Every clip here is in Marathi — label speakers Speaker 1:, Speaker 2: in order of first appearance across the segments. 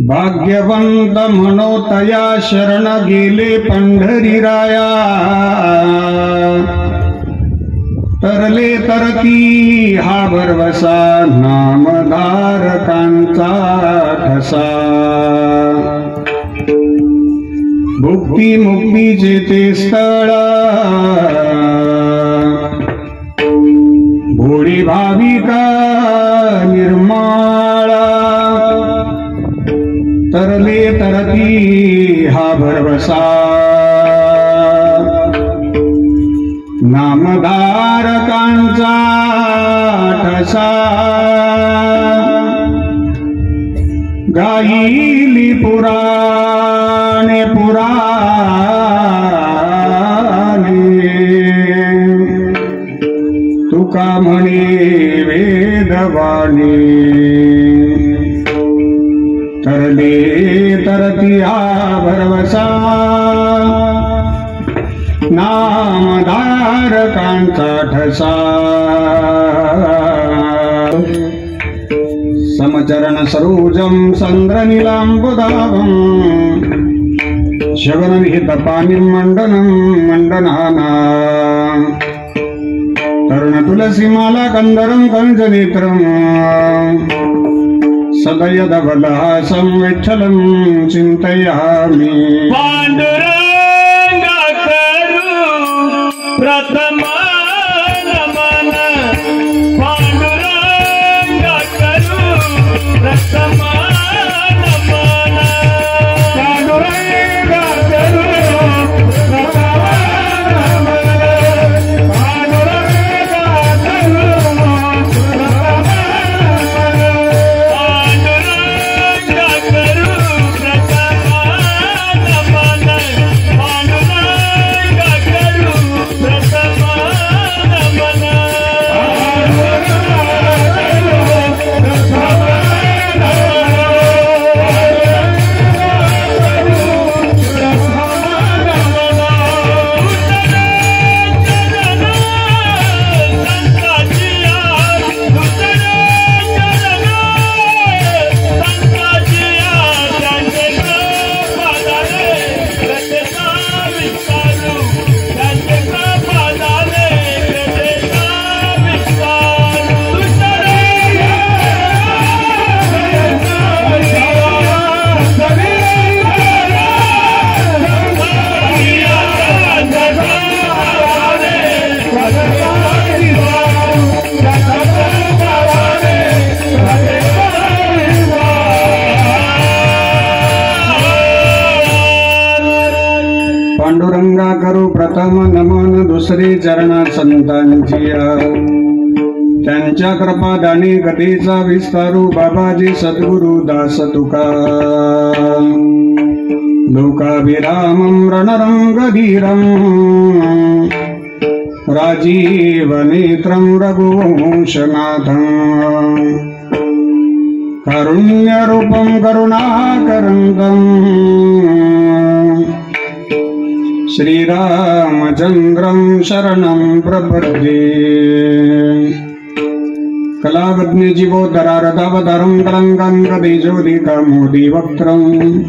Speaker 1: भाग्यवंत म्हणोतया शरण गेले पंढरीराया। तरले तरती हा भरवसा नामधारकांचा ठसा। भुक्ती मुक्तीचे ते स्थळ भोळी भाविका निर्माळ। तरले तरती हा भरवसा नामधारकांचा ठसा। गायिली पुराणे तुका म्हणे वेदवाणी। तरले तरती हा भरवसा नामधारकांचा ठसा। समचरण सरोजम संद्रनीलांबुदाभं शगनविहित पाणिं मंडनं मंडनाना। तरुण तुलसीमाला कंदरं कंजनेत्रं सदयदवलहासं विठ्ठलं चिन्तयामि।
Speaker 2: पांडुरंगा करू प्रथम नमन। पांडुरंगा करू प्रथम नमन। पांडुरंगा करू प्रथम नमन। पांडुरंगा करू प्रथम पांडुरंगा करू प्रथम नमन। पांडुरंगा करू प्रथम नमन।
Speaker 1: पांडुरंगा करू प्रथम नमन दुसरे चरणा संतांचिया। त्यांच्या कृपादानी गतीचा विस्तारू बाबाजी सद्गुरु दास तुका। लोकाभिरामं रणरंगधीरं राजीवनेत्रं रघुवंशनाथं। कारुण्यरूपं करुणाकरन्दं श्रीरामचन्द्रं शरणं प्रपद्ये। कलावज्ञ जीवोद्धरारदावतारं कलङ्काङ्कदेजोदिकामोदिवक्त्रं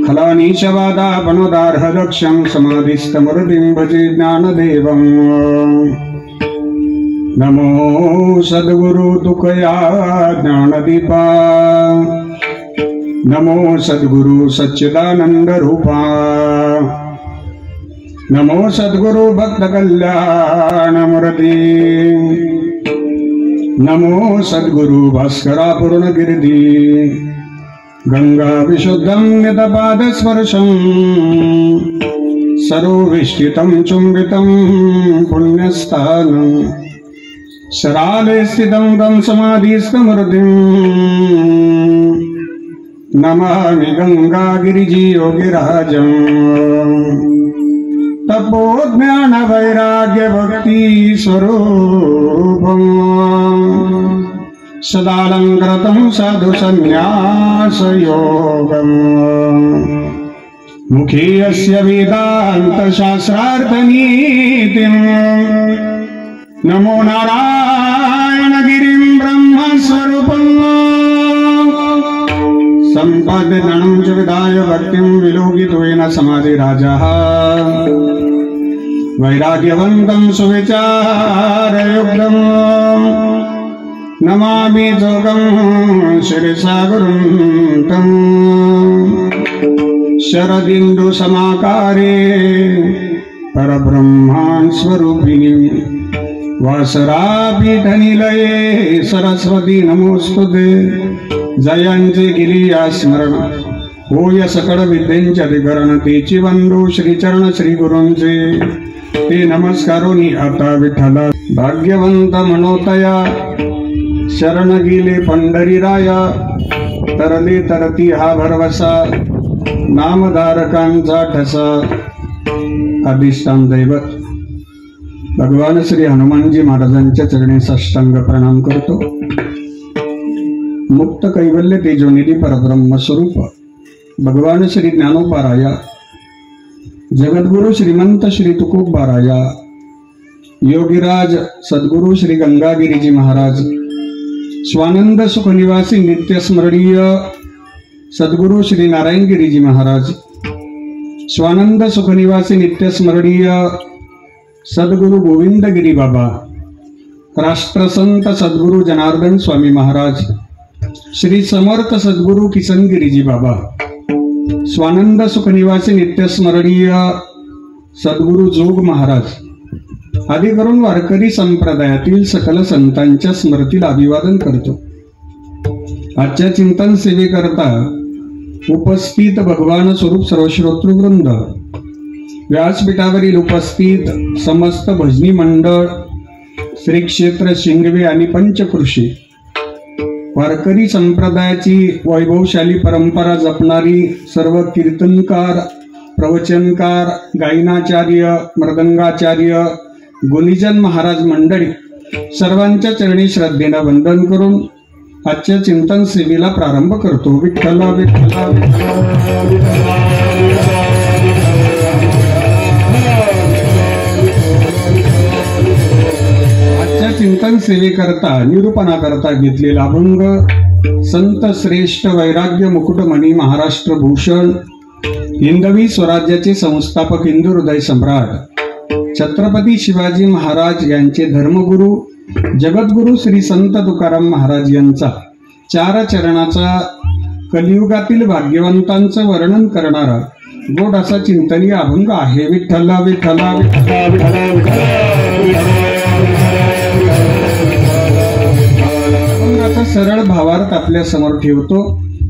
Speaker 1: खलानीशवादापणोदार्हदक्षं समाधिस्थमूर्तिं भजे ज्ञानदेवं। नमो सद्गुरु तुकया ज्ञानदीपा। नमो सद्गुरु सच्चिदानंद रूपा। नमो सद्गुरु भक्त कल्याण मूर्ती। नमो सद्गुरु भास्करा पूर्णकीर्ती। गंगा विशुद्धं नितपादस्पर्शं सरोविष्टितं चुंबितं पुण्यस्थानं। शराले स्थितं तं समाधिस्थमूर्तिं नमामि गंगागिरिजीयोगिराजं। तपोज्ञान वैराग्य भक्ति स्वरूपं सदालंकृतं साधु संन्यास योगम् मुखे यस्य वेदांत शास्त्रार्थ नीतिम् नमो नारायण गिरिं ब्रह्मस्वरूपम् सम्पद्यनं च विदाय भक्तिं विलोकित्वेन समाधिराजः वैराग्यवन्तं सुविचारयुक्तम् नमामि जोगं शिरसा गुरुं तम् शरदिन्दु समाकारे परब्रह्मान् स्वरूपिणीं वासरापीठनिलये सरस्वती नमोस्तुते जयंती गिरिया स्मरण होय सकळ विद्येंचे अधिकरण तेची वंदू श्रीचरण श्री गुरूंचे ते नमस्कारोनी आता विठ्ठला भाग्यवंत मनोतया शरण गेले पंढरीराया तरले तरती हा भरवसा नामधारकांचा ठसा अधिष्ठान दैवत भगवान श्री हनुमानजी महाराजांच्या चरणी साष्टांग प्रणाम करतो। मुक्त कैवल्य तेजोनिधी परब्रह्म स्वरूप भगवान श्री ज्ञानोबाराया जगद्गुरु श्रीमंत श्री तुकोबाराया योगीराज सद्गुरु श्री गंगागिरीजी महाराज स्वानंद सुखनिवासी नित्य स्मरणीय सद्गुरु श्री नारायणगिरीजी महाराज स्वानंद सुखनिवासी नित्य स्मरणीय सद्गुरु गोविंदगिरी बाबा राष्ट्रसंत सद्गुरु जनार्दन स्वामी महाराज श्री समर्थ सद्गुरु किसनगिरीजी बाबा स्वानंद सुखनिवासी नित्य स्मरणीय सद्गुरु जोग महाराज आदी करून वारकरी संप्रदायातील सकल संतांच्या स्मृतीला अभिवादन करतो। आजच्या चिंतन सेवेकरता उपस्थित भगवान स्वरूप सर्वश्रोतृवृंद व्यासपीठावरील उपस्थित समस्त भजनी मंडळ श्री क्षेत्र शिंगवे आणि पंचकृषी वारकरी संप्रदायाची वैभवशाली परंपरा जपणारी सर्व कीर्तनकार प्रवचनकार गायनाचार्य मृदंगाचार्य गुणीजन महाराज मंडळी सर्वांच्या चरणी श्रद्धेने वंदन करून आजच्या चिंतन सेवेला प्रारंभ करतो। विठ्ठला विठ्ठला आजच्या चिंतन सेवेकरता निरूपणाकरता घेतलेला अभंग संत श्रेष्ठ वैराग्य मुकुटमणी महाराष्ट्र भूषण हिंदवी स्वराज्याचे संस्थापक हिंदू हृदय सम्राट छत्रपती शिवाजी महाराज यांचे धर्मगुरु जगद्गुरु श्री संत तुकाराम महाराज यांचा 4 चरणाचा कलियुगातील भाग्यवंतांचं वर्णन करणारा गोड असा चिंतनीय अभंग आहे। विठ्ठला विठ्ठला विठ्ठला अभंगाचा सरळ भावार्थ आपल्या समोर ठेवतो।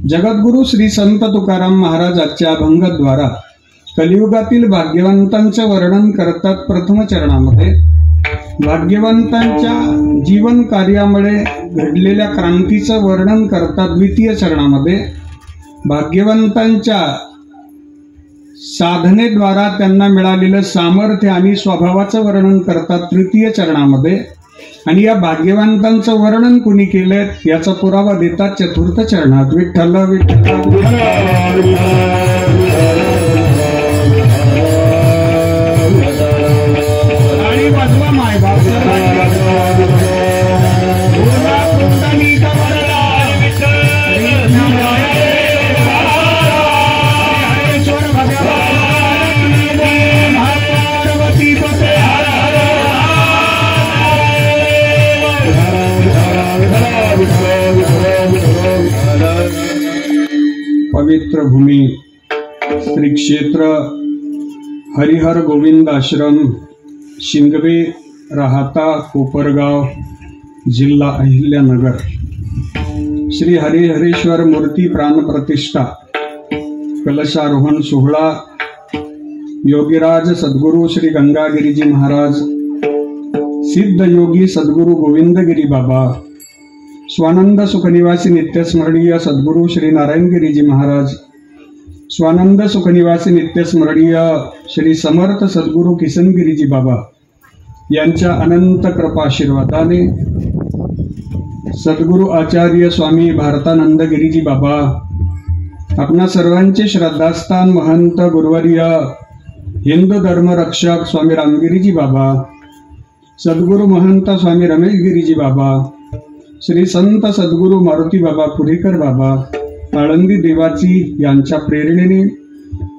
Speaker 1: जगद्गुरु श्री संत तुकाराम महाराज आजच्या अभंगाद्वारा कलियुगातील भाग्यवंतांचं वर्णन करतात। प्रथम चरणामध्ये भाग्यवंतांच्या जीवन कार्यामुळे घडलेल्या क्रांतीचं वर्णन करतात। द्वितीय चरणामध्ये भाग्यवंतांच्या साधनेद्वारा त्यांना मिळालेलं सामर्थ्य आणि स्वभावाचं वर्णन करतात तृतीय चरणामध्ये। आणि या भाग्यवंतांचं वर्णन कुणी केलंय याचा पुरावा देतात चतुर्थ चरणात। विठ्ठल विठ्ठल आणि वाजवा माय बाप पवित्र भूमी श्री क्षेत्र हरिहर गोविंद आश्रम शिंगवे राहता कोपरगाव जिल्हा अहिल्यानगर श्री हरिहरेश्वर मूर्ती प्राण प्रतिष्ठा कलशारोहण सोहळा योगीराज सद्गुरु श्री गंगागिरीजी महाराज सिद्ध योगी सद्गुरु गोविंदगिरी बाबा स्वानंद सुखनिवासी नित्यस्मरणीय सद्गुरु श्री नारायणगिरीजी महाराज स्वानंद सुखनिवासी नित्यस्मरणीय श्री समर्थ सद्गुरु किसनगिरीजी बाबा यांच्या अनंत कृपाशीर्वादाने सद्गुरु आचार्य स्वामी भारतानंद गिरीजी बाबा, आपणा सर्वांचे श्रद्धास्थान महंत गुरुवर्य हिंदू धर्मरक्षक स्वामी रामगिरीजी बाबा, सद्गुरु महंत स्वामी रमेश गिरीजी बाबा, श्री संत सद्गुरु मारुती बाबा पुरीकर बाबा, आळंदी देवाची यांच्या प्रेरणेने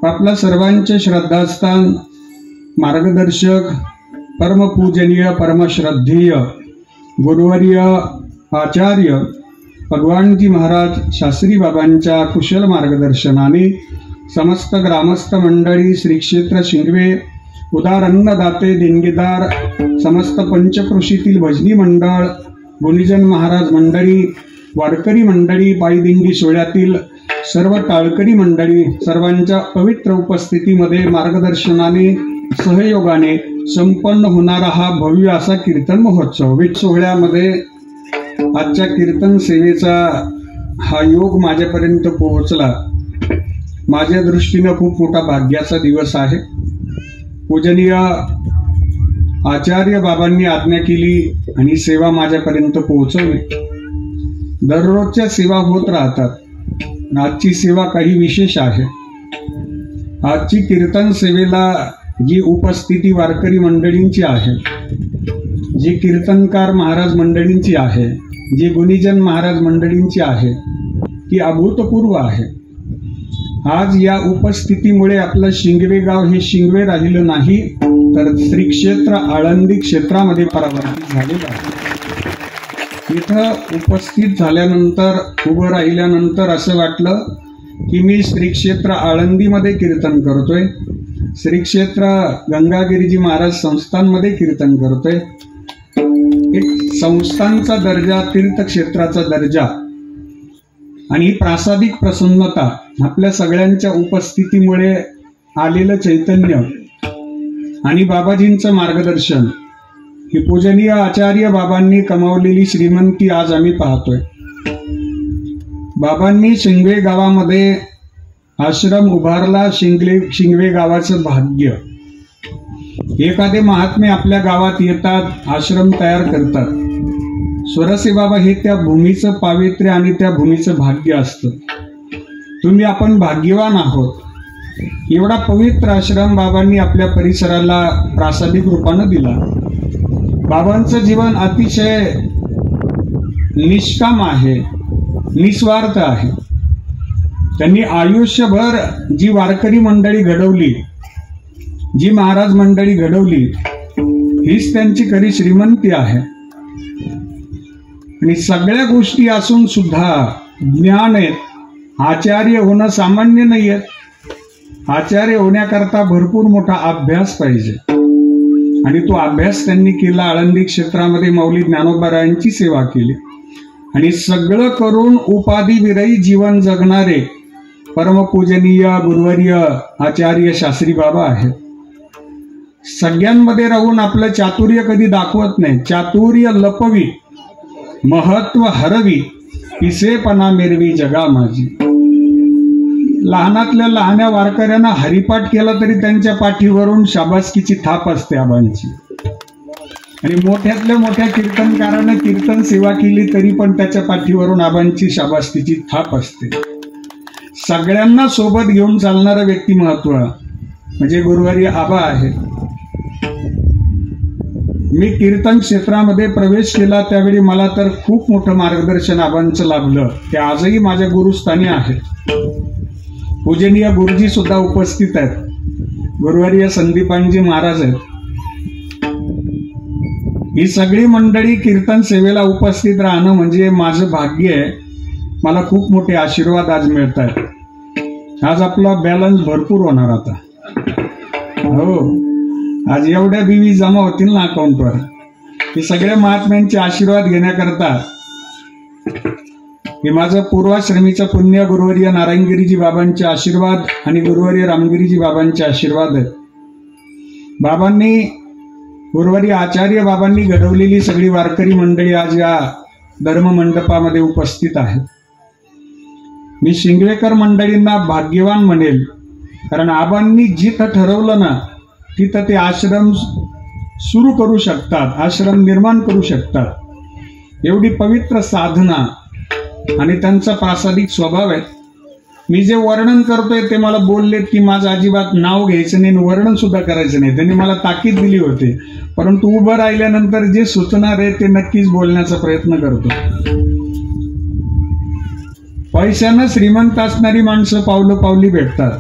Speaker 1: आपल्या सर्वांचे श्रद्धास्थान मार्गदर्शक परमपूजनीय परमश्रद्धेय गुरुवर्य आचार्य भगवानजी महाराज शास्त्री बाबांच्या कुशल मार्गदर्शनाने समस्त ग्रामस्थ मंडळी, श्री क्षेत्र शिंगवे, उदार अन्नदाते, देणगीदार, समस्त पंचक्रोशीतील भजनी मंडळ, गुणीजन महाराज मंडळी, वारकरी मंडळी, पायदिंडी सोहळ्यातील सर्व टाळकरी मंडळी, सर्वांच्या पवित्र उपस्थितीमध्ये मार्गदर्शनाने सहयोगाने संपन्न होणारा हा भव्य असा कीर्तन महोत्सव. विठ सोहळ्यामध्ये आजच्या कीर्तन सेवेचा हा योग माझ्यापर्यंत पोहोचला. माझ्या दृष्टीनं खूप मोठा भाग्याचा दिवस आहे. पूजनीय आचार्य बाबांनी आज्ञा केली आणि सेवा माझ्यापर्यंत पोहोचवली. दररोजच्या सेवा होत राहतात. आजची सेवा काही विशेष आहे. आजची कीर्तन सेवेला जी उपस्थिती वारकरी मंडळींची आहे, जी कीर्तनकार महाराज मंडळींची आहे, जी गुणीजन महाराज मंडळींची आहे, ती अभूतपूर्व आहे. आज या उपस्थितीमुळे आपलं शिंगवे गाव हे शिंगवे राहिलं नाही, तर श्री क्षेत्र आळंदी क्षेत्रामध्ये परावर्तित झालेलं आहे. इथं उपस्थित झाल्यानंतर, उभं राहिल्यानंतर असं वाटलं की मी श्री क्षेत्र आळंदीमध्ये कीर्तन करतोय, श्री क्षेत्र गंगागिरीजी महाराज संस्थांमध्ये कीर्तन करतोय. एक संस्थांचा दर्जा, तीर्थक्षेत्राचा दर्जा आणि प्रासादिक प्रसन्नता, आपल्या सगळ्यांच्या उपस्थितीमुळे आलेलं चैतन्य आणि बाबाजींचं मार्गदर्शन, ही पूजनीय आचार्य बाबांनी कमावलेली श्रीमंती आज आम्ही पाहतोय. बाबांनी शिंगवे गावामध्ये आश्रम उभारला. शिंगवे गावाचं भाग्य. एखादे महात्मे आपल्या गावात येतात, आश्रम तयार करतात. स्वरसे बाबा हे त्या भूमीचं पावित्र्य आणि त्या भूमीचं भाग्य असतं. तुम्ही आपण भाग्यवान आहोत. एवढा पवित्र आश्रम बाबांनी आपल्या परिसराला प्रासादिक रूपानं दिला. बाबांचं जीवन अतिशय निष्काम आहे, निस्वार्थ आहे. त्यांनी आयुष्यभर जी वारकरी मंडळी घडवली, जी महाराज मंडळी घडवली, हीच त्यांची खरी श्रीमंती आहे. आणि सगळ्या गोष्टी असून सुद्धा ज्ञान आहेत. आचार्य होणं सामान्य नाही आहे. आचार्य होण्याकरता भरपूर मोठा अभ्यास पाहिजे आणि तो अभ्यास त्यांनी केला. आळंदी क्षेत्रामध्ये माऊली ज्ञानोबारायांची सेवा केली आणि सगळं करून उपाधिविरही जीवन जगणारे परमपूजनीय गुरुवर्य आचार्य शास्त्री बाबा आहेत. सगळ्यांमध्ये राहून आपलं चातुर्य कधी दाखवत नाही. चातुर्य लपवी, महत्व हरवी, पिसेपणा मेरवी जगा माझी. लहानातल्या लहान्या वारकऱ्यांना हरिपाठ केला तरी त्यांच्या पाठीवरून शाबासकीची थाप असते आबांची. आणि मोठ्यातल्या मोठ्या कीर्तनकारानं कीर्तन सेवा केली तरी पण त्याच्या पाठीवरून आबांची शाबासकीची थाप असते. सगळ्यांना सोबत घेऊन चालणारं व्यक्तिमत्व म्हणजे गुरुवर्य आबा आहे. मी कीर्तन क्षेत्रामध्ये प्रवेश केला त्यावेळी मला तर खूप मोठं मार्गदर्शन आबांचं लाभलं. ते आजही माझ्या गुरुस्थानी आहेत. पूजनीय गुरुजी सुद्धा उपस्थित आहेत. गुरुवर्य संदीपानजी महाराज आहेत. ही सगळी मंडळी कीर्तन सेवेला उपस्थित राहणं म्हणजे माझं भाग्य आहे. मला खूप मोठे आशीर्वाद आज मिळत आहेत. आज आपला बॅलन्स भरपूर होणार आता. हो, आज एवढ्या बीवी जमा होतील ना अकाउंटवर. हे सगळ्या महात्म्यांचे आशीर्वाद घेण्याकरता हे माझं पूर्वाश्रमीचं पुण्य गुरुवर्य नारायणगिरीजी बाबांचे आशीर्वाद आणि गुरुवर्य रामगिरीजी बाबांचे आशीर्वाद आहेत. बाबांनी, गुरुवर्य आचार्य बाबांनी घडवलेली सगळी वारकरी मंडळी आज या धर्ममंडपामध्ये उपस्थित आहेत. मी शिंगवेकर मंडळींना भाग्यवान म्हणेल, कारण आबांनी जिथं ठरवलं ना तिथं ते आश्रम सुरू करू शकतात, आश्रम निर्माण करू शकतात. एवढी पवित्र साधना आणि त्यांचा प्रासादिक स्वभाव आहे. मी जे वर्णन करतोय ते मला बोललेत की माझं अजिबात नाव घ्यायचं नाही, वर्णन सुद्धा करायचं नाही. त्यांनी मला ताकीद दिली होती, परंतु उभं राहिल्यानंतर जे सुचणार आहे ते नक्कीच बोलण्याचा प्रयत्न करतो. पैशानं श्रीमंत असणारी माणसं पावलं पावली भेटतात,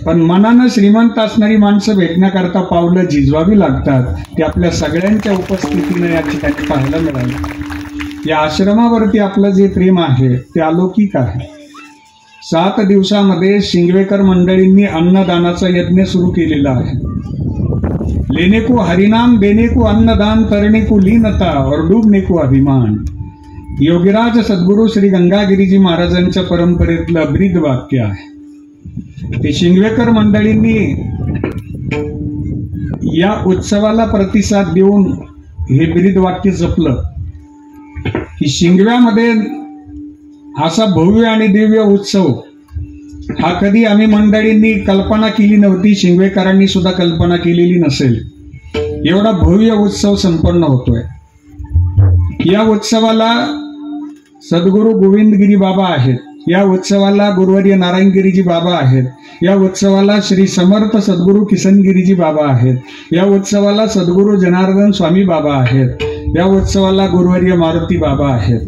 Speaker 1: पण मनानं श्रीमंत असणारी माणसं भेटण्याकरता पावलं झिजवावी लागतात. ते आपल्या सगळ्यांच्या उपस्थितीने या ठिकाणी पाहायला मिळालं. या आश्रमावरती आपलं जे प्रेम आहे ते अलौकिक आहे. 7 दिवसामध्ये शिंगवेकर मंडळींनी अन्नदानाचा यज्ञ सुरू केलेला आहे. लेने को हरिनाम, देने को अन्नदान, करने को लीनता और डूबने को अभिमान. योगीराज सद्गुरू श्री गंगागिरीजी महाराजांच्या परंपरेतलं ब्रीद वाक्य आहे. ते शिंगवेकर मंडळींनी या उत्सवाला प्रतिसाद देऊन हे ब्रीद वाक्य जपलं की शिंगव्यामध्ये असा भव्य आणि दिव्य उत्सव हा कधी आम्ही मंडळींनी कल्पना केली नव्हती, शिंगवेकरांनी सुद्धा कल्पना केलेली नसेल. एवढा भव्य उत्सव संपन्न होतोय. या उत्सवाला सद्गुरू गोविंदगिरी बाबा आहेत, या उत्सवाला गुरुवर्य नारायणगिरीजी बाबा आहेत, या उत्सवाला श्री समर्थ सद्गुरू किसनगिरीजी बाबा आहेत, या उत्सवाला सद्गुरू जनार्दन स्वामी बाबा आहेत, या उत्सवाला गुरुवर्य मारुती बाबा आहेत.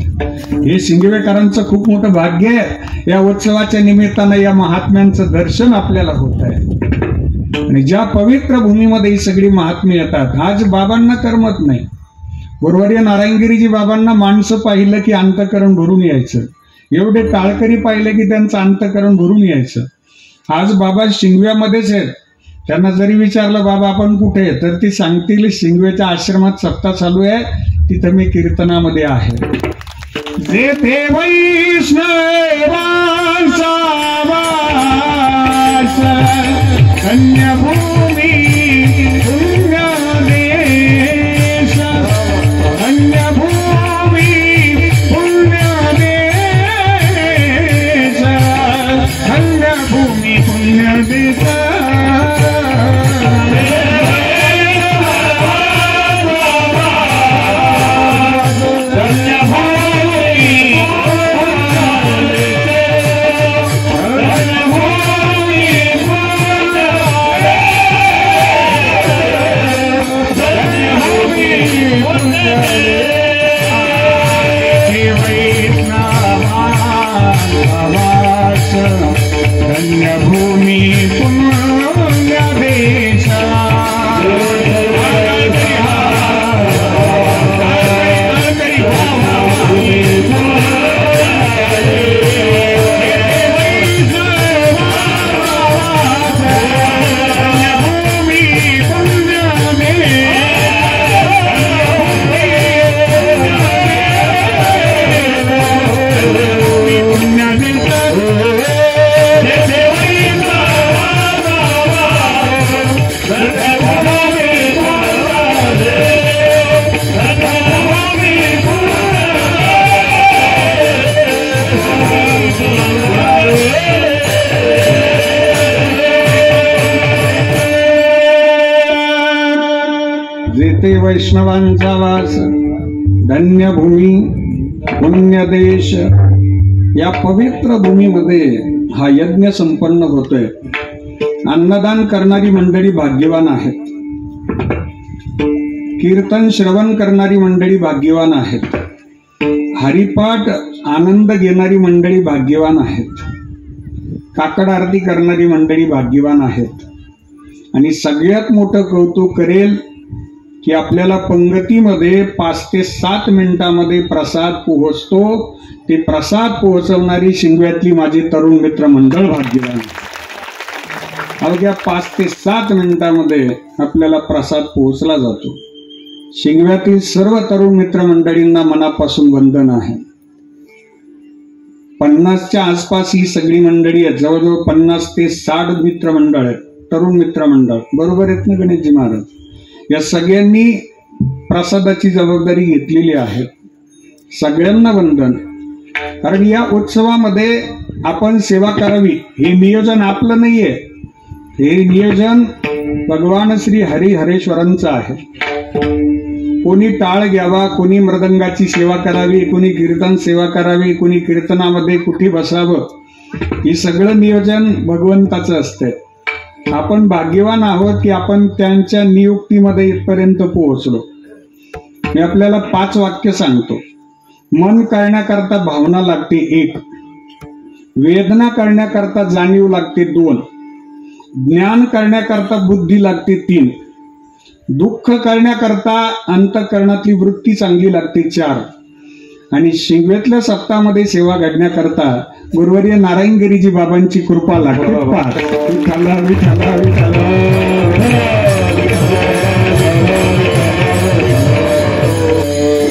Speaker 1: हे शिंगवेकरांचं खूप मोठं भाग्य आहे. या उत्सवाच्या निमित्तानं या महात्म्यांचं दर्शन आपल्याला होत आहे. आणि ज्या पवित्र भूमीमध्ये ही सगळी महात्मे येतात. आज बाबांना करमत नाही. गुरुवर्य नारायणगिरीजी बाबांना माणसं पाहिलं की अंतःकरण भरून यायचं, एवढे टाळकरी पाहिले की त्यांचं अंतःकरण भरून यायचं. आज बाबा शिंगव्यामध्येच आहेत. त्यांना जरी विचारलं बाबा आपण कुठे आहे, तर ते सांगतील शिंगवेच्या आश्रमात सप्ताह चालू आहे, तिथं मी कीर्तनामध्ये आहे. जेथे वैष्णवांचा वास, धन्यभूमी पुण्यदेश, धन्यभूमी पुण्यदेश, धन्यभूमी पुण्यदेश. धन्यभूमी पुण्यदेश. जेथे वैष्णवांचा वास, धन्यभूमी पुण्यदेश. या पवित्र भूमीमध्ये हा यज्ञ संपन्न होतोय. अन्नदान करणारी मंडळी भाग्यवान आहेत. कीर्तन श्रवण करणारी मंडळी भाग्यवान आहेत. हरिपाठ आनंद घेणारी मंडळी भाग्यवान आहेत. काकड आरती करणारी मंडळी भाग्यवान आहेत. आणि सगळ्यात मोठं कौतुक करेल की आपल्याला पंगतीमध्ये 5 ते 7 मिनिटांमध्ये प्रसाद पोहोचतो. ते प्रसाद पोहोचवणारी शिंगव्यातली माझी तरुण मित्र मंडळ भाग्यवान. अवघ्या 5 ते 7 मिनिटांमध्ये आपल्याला प्रसाद पोहोचला जातो. शिंगव्यातील सर्व तरुण मित्र मंडळींना मनापासून वंदन आहे. 50च्या आसपास ही सगळी मंडळी आहेत. जवळजवळ 50 ते 60 मित्रमंडळ आहेत, तरुण मित्रमंडळ. बरोबर आहेत ना गणेशजी महाराज? या सगळ्यांनी प्रसादाची जबाबदारी घेतलेली आहे. सगळ्यांना वंदन. कारण या उत्सवामध्ये आपण सेवा करावी हे नियोजन आपलं नाहीये. हे नियोजन भगवान श्री हरिहरेश्वरांचं आहे. कोणी टाळ घ्यावा, कोणी मृदंगाची सेवा करावी, कोणी कीर्तन सेवा करावी, कोणी कीर्तनामध्ये कुठे बसावं, हे सगळं नियोजन भगवंताचं असतंय. आपण भाग्यवान आहोत की आपण त्यांच्या नियुक्तीमध्ये इथपर्यंत पोहोचलो. मी आपल्याला 5 वाक्य सांगतो. मन करण्याकरता भावना लागते 1, वेदना करण्याकरता जाणीव लागते 2, ज्ञान करण्याकरता बुद्धी लागते 3, दुःख करण्याकरता अंतःकरणातली वृत्ती चांगली लागते 4, आणि शिंगवेतल्या सप्ताहामध्ये सेवा घडण्याकरता गुरुवर्य नारायणगिरीजी बाबांची कृपा लागते 5. विठ्ठला विठ्ठला विठ्ठला.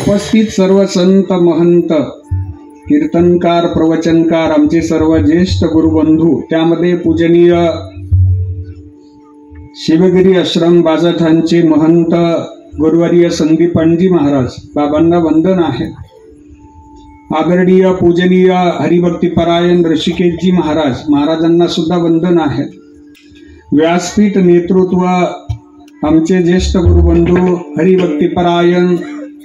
Speaker 1: उपस्थित सर्व संत महंत, कीर्तनकार, प्रवचनकार, आमचे सर्व ज्येष्ठ गुरुबंधू, त्यामध्ये पूजनीय शिवगिरी आश्रम बाजाठाणचे महंत गुरुवर्य संदीपानजी महाराज, बाबांना वंदन आहे. आदरणीय पूजनीय हरिभक्तीपरायण ऋषिकेशजी महाराज, महाराजांना सुद्धा वंदन आहे. व्यासपीठ नेतृत्व आमचे ज्येष्ठ गुरुबंधू हरिभक्तीपरायण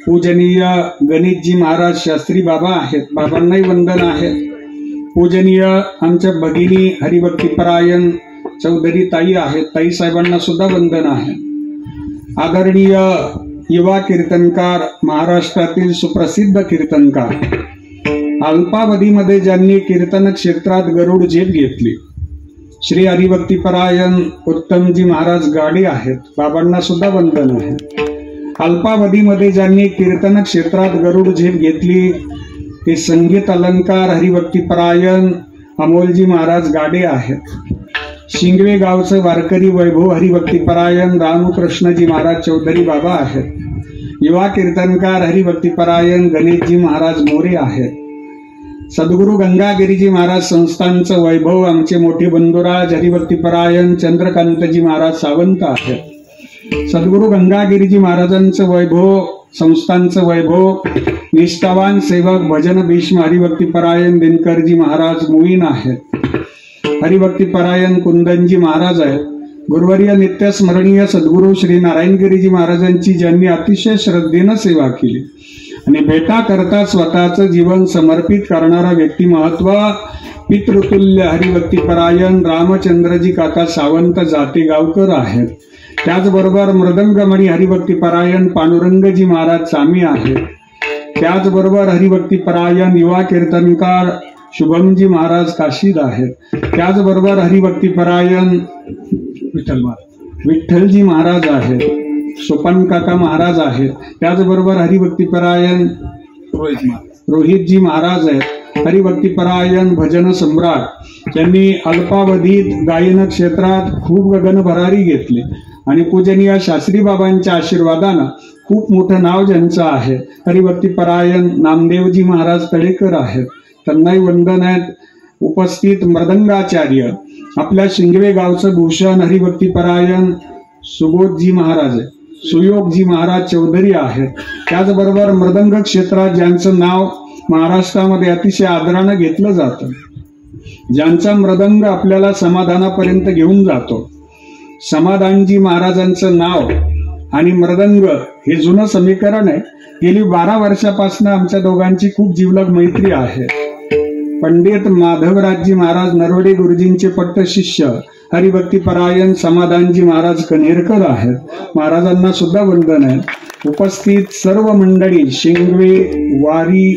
Speaker 1: पूजनीय गणेशजी महाराज शास्त्री बाबा आहेत, बाबांनाही वंदन आहे. पूजनीय आमच्या भगिनी हरिभक्तीपरायण चौधरी ताई आहेत, ताई साहेबांना सुद्धा वंदन आहे. आदरणीय युवा कीर्तनकार, महाराष्ट्रातील सुप्रसिद्ध कीर्तनकार, अल्पावधीमध्ये ज्यांनी कीर्तन क्षेत्रात गरुड झेप घेतली, श्री हरिभक्तीपरायण उत्तमजी महाराज गाडे आहेत, बाबांना सुद्धा वंदन आहे. अल्पावधीमध्ये ज्यांनी कीर्तन क्षेत्रात गरुड झेप घेतली ते संगीत अलंकार हरिभक्तीपरायण अमोलजी महाराज गाडे आहेत. शिंगवे गावचं वारकरी वैभव हरिभक्तीपरायण रामकृष्णजी महाराज चौधरी बाबा आहेत. युवा कीर्तनकार हरिभक्तीपरायण गणेशजी महाराज मोरे आहेत. सद्गुरू गंगागिरीजी महाराज संस्थांचं वैभव आमचे मोठे बंधुराज हरिभक्तीपरायण चंद्रकांतजी महाराज सावंत आहेत. सद्गुरू गंगागिरीजी महाराजांचं वैभव, संस्थांचं वैभव, निष्ठावान सेवक भजन भीष्म हरिभक्तीपरायण दिनकरजी महाराज मुईन आहेत. हरिभक्तीपरायण कुंदनजी महाराज आहेत. गुरुवर्य नित्यस्मरणीय सद्गुरू श्री नारायणगिरीजी महाराजांची ज्यांनी अतिशय श्रद्धेनं सेवा केली आणि भेटा करता स्वतःचं जीवन समर्पित करणारा व्यक्तिमत्व पितृतुल्य हरिभक्तीपरायण रामचंद्रजी काका सावंत जातेगावकर आहेत. त्याचबरोबर मृदंगमणी हरिभक्तीपरायण पांडुरंगजी महाराज चामी आहेत. त्याचबरोबर हरिभक्तीपरायण युवा कीर्तनकार शुभमजी महाराज काशीद आहेत. त्याचबरोबर हरिभक्तीपरायण विठ्ठलजी महाराज आहेत. सोपान काका महाराज आहेत. त्याचबरोबर हरिभक्तीपरायण रोहितजी महाराज आहेत. हरिभक्तीपरायण भजन सम्राट यांनी अल्पावधीत गायन क्षेत्रात खूप गगनभरारी घेतली आणि पूजनीय शास्त्री बाबांच्या आशीर्वादानं खूप मोठं नाव ज्यांचं आहे हरिभक्तीपरायण नामदेवजी महाराज तळेकर आहेत, त्यांनाही वंदन आहेत. उपस्थित मृदंगाचार्य आपल्या शिंगवे गावचं भूषण हरिभक्तीपरायण सुबोधजी महाराज, सुयोगजी महाराज चौधरी आहेत. त्याचबरोबर मृदंग क्षेत्रात ज्यांचं नाव महाराष्ट्रामध्ये अतिशय आदरानं घेतलं जातं, ज्यांचा मृदंग आपल्याला समाधानापर्यंत घेऊन जातो, समाधानजी महाराजांचं नाव आणि मृदंग हे जुनं समीकरण आहे. गेली 12 वर्षापासून आमच्या दोघांची खूप जीवलग मैत्री आहे. पंडित माधवराजजी महाराज नरवडे गुरुजींचे पट्ट शिष्य हरिभक्तीपरायण समाधानजी महाराज कन्हेरकर आहेत, महाराजांना सुद्धा वंदन आहे. उपस्थित सर्व मंडळी शिंगवे, वारी,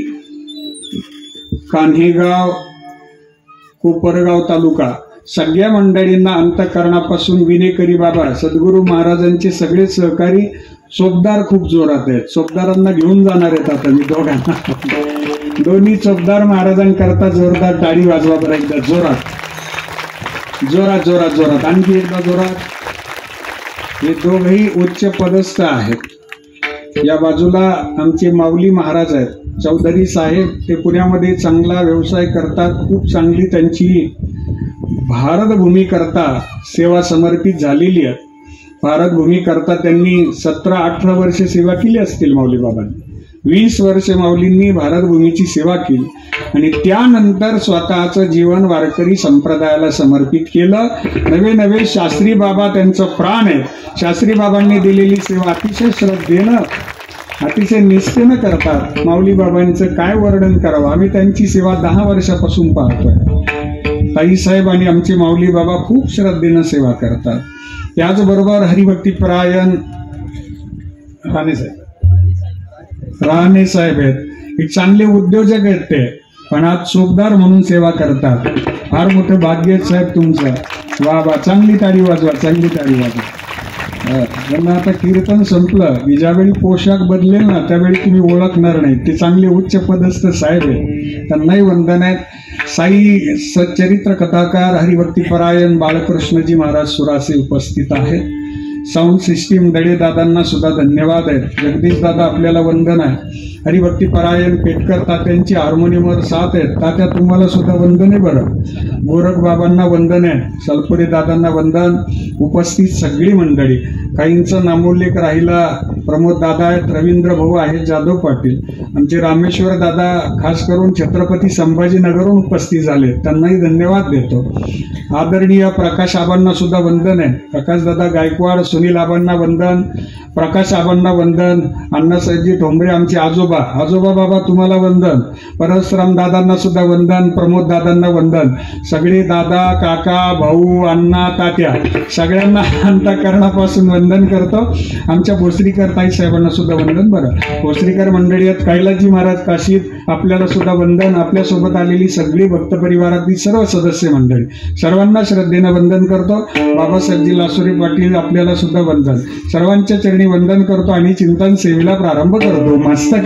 Speaker 1: कान्हेगाव, कोपरगाव तालुका सगळ्या मंडळींना अंतःकरणापासून विनेकरी बाबा सद्गुरू महाराजांचे सगळे सहकारी चोपदार खूप जोरात आहेत. चोपदारांना घेऊन जाणार आहेत आता मी दोघांना. दोन्ही चोपदार महाराजांकरता जोरदार टाळी वाजवा बरं एकदा. जोरात जोरात जोरात जोरात आणखी एकदा जोरात. हे दोघही उच्च पदस्थ आहेत. या बाजूला आमचे माऊली महाराज आहेत, चौधरी साहेब, ते पुण्यामध्ये चांगला व्यवसाय करतात. खूप चांगली त्यांची भारतभूमी करता सेवा समर्पित झालेली आहे. भारतभूमी करता त्यांनी 17-18 वर्ष सेवा केली असतील माऊली बाबांनी. 20 वर्ष माऊलींनी भारतभूमीची सेवा केली आणि त्यानंतर स्वतःचं जीवन वारकरी संप्रदायाला समर्पित केलं. नवे नवे शास्त्री बाबा त्यांचं प्राण आहे. शास्त्री बाबांनी दिलेली सेवा अतिशय श्रद्धेनं अतिशय निष्ठेनं करतात. माऊली बाबांचं काय वर्णन करावं. आम्ही त्यांची सेवा 10 वर्षापासून पाहतोय. ताईसाहेब आणि आमचे माऊली बाबा खूप श्रद्धेनं सेवा करतात. त्याचबरोबर हरिभक्तीपरायण राणे साहेब आहेत. एक चांगले उद्योजक आहेत ते, पण आज चोपदार म्हणून सेवा करतात. फार मोठं भाग्य आहे साहेब तुमचं. वा वा, चांगली ताळी वाजवा, चांगली ताळी वाजवा. त्यांना आता कीर्तन संपलं की ज्यावेळी पोशाख बदलेल ना त्यावेळी तुम्ही ओळखणार नाही. ते चांगले उच्च पदस्थ साहेब आहेत, त्यांनाही वंदन आहेत. साई सच्चरित्र कथाकार हरिभक्तीपरायण बाळकृष्णजी महाराज सुरासे उपस्थित आहेत. साऊंड सिस्टीम दडे दादांना सुद्धा धन्यवाद आहेत. जगदीश दादा आपल्याला वंदन आहे. हरिभक्तीपरायण पेटकर तात्यांची हार्मोनियमवर साथ आहेत. तात्या तुम्हाला सुद्धा वंदन आहे बरं. गोरख बाबांना वंदन आहे. सलपुरे दादांना वंदन. उपस्थित सगळी मंडळी, काहींचा नामोल्लेख राहिला. प्रमोद दादा आहेत, रवींद्र भाऊ आहेत, जाधव पाटील, आमचे रामेश्वर दादा खास करून छत्रपती संभाजीनगरहून उपस्थित झाले, त्यांनाही धन्यवाद देतो. आदरणीय प्रकाश आबांना सुद्धा वंदन आहे. प्रकाश दादा गायकवाड, सुनील आबांना वंदन, प्रकाश आबांना वंदन. अण्णासाहेबजी ठोंबरे आमचे आजोबा, आजोबा बाबा तुम्हाला वंदन. परशुराम दादांना सुद्धा वंदन. प्रमोद दादांना वंदन. सगळे दादा, काका, भाऊ, अण्णा, तात्या सगळ्यांना अंतःकरणापासून वंदन करतो. आमच्या भोसरीकर ताई साहेबांना सुद्धा वंदन. बरं, भोसरीकर मंडळी आहेत. कैलासजी महाराज काशीत, आपल्याला सुद्धा वंदन. आपल्यासोबत आलेली सगळी भक्त परिवारातली सर्व सदस्य मंडळी सर्वांना श्रद्धेनं वंदन करतो. बाबासाहेबजी लासुरे पाटील आपल्याला सुद्धा वंदन. सर्वांच्या चरणी वंदन करतो आणि चिंतन सेवेला प्रारंभ करतो. मस्तक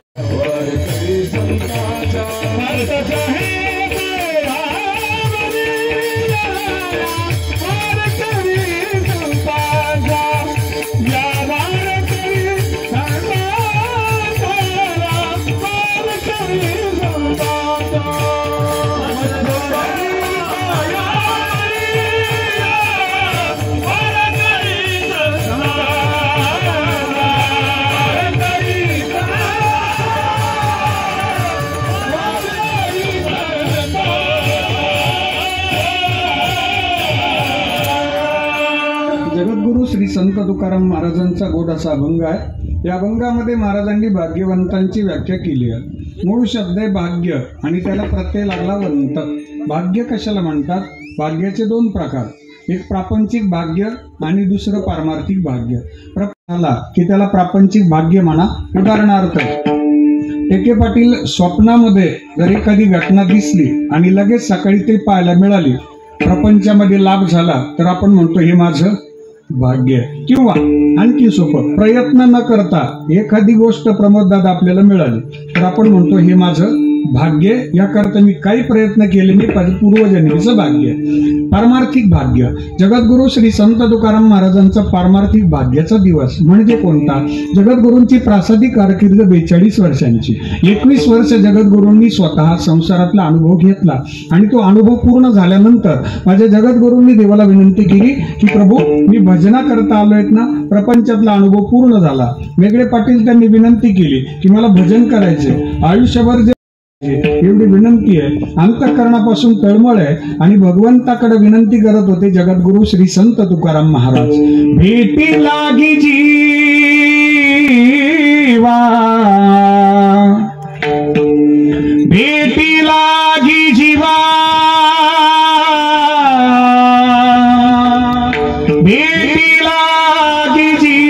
Speaker 1: जगद्गुरु श्री संत तुकाराम महाराजांचा गोड असा अभंग आहे. या अभंगामध्ये महाराजांनी भाग्यवंतांची व्याख्या केली आहे. मूळ शब्द आहे भाग्य आणि त्याला प्रत्यय लागला वंत. भाग्य कशाला म्हणतात? भाग्याचे 2 प्रकार, एक प्रापंचिक भाग्य आणि दुसरं पारमार्थिक भाग्य. प्रकाराला की त्याला प्रापंचिक भाग्य म्हणा. उदाहरणार्थ, टेके पाटील स्वप्नामध्ये जर एखादी घटना दिसली आणि लगेच सकाळी ते पाहायला मिळाली, प्रपंचामध्ये लाभ झाला, तर आपण म्हणतो हे माझं भाग्य. किंवा आणखी सोपं, प्रयत्न न करता एखादी गोष्ट प्रमोददादा आपल्याला मिळाली, तर आपण म्हणतो हे माझं भाग्य. याकरता मी काही प्रयत्न केले नाही, पूर्वजन्मीचं भाग्य. पारमार्थिक भाग्य, जगद्गुरु श्री संत तुकाराम महाराजांचा पारमार्थिक भाग्याचा दिवस म्हणजे कोणता? जगद्गुरूंची प्रासादिक कारकीर्द 42 वर्षांची. 21 वर्ष जगद्गुरूंनी स्वतः संसारातला अनुभव घेतला आणि तो अनुभव पूर्ण झाल्यानंतर माझ्या जगद्गुरूंनी देवाला विनंती केली की प्रभू, मी भजना करता आलोय ना, प्रपंचातला अनुभव पूर्ण झाला. वेगळे पाटील त्यांनी विनंती केली की मला भजन करायचे, आयुष्यभर एवढी विनंती आहे. अंतःकरणापासून तळमळ आहे आणि भगवंताकडे विनंती करत होते जगद्गुरु श्री संत तुकाराम महाराज. भेटी लागी जीवा, भेटी लागी जीवा, भेटी लागी जीवा,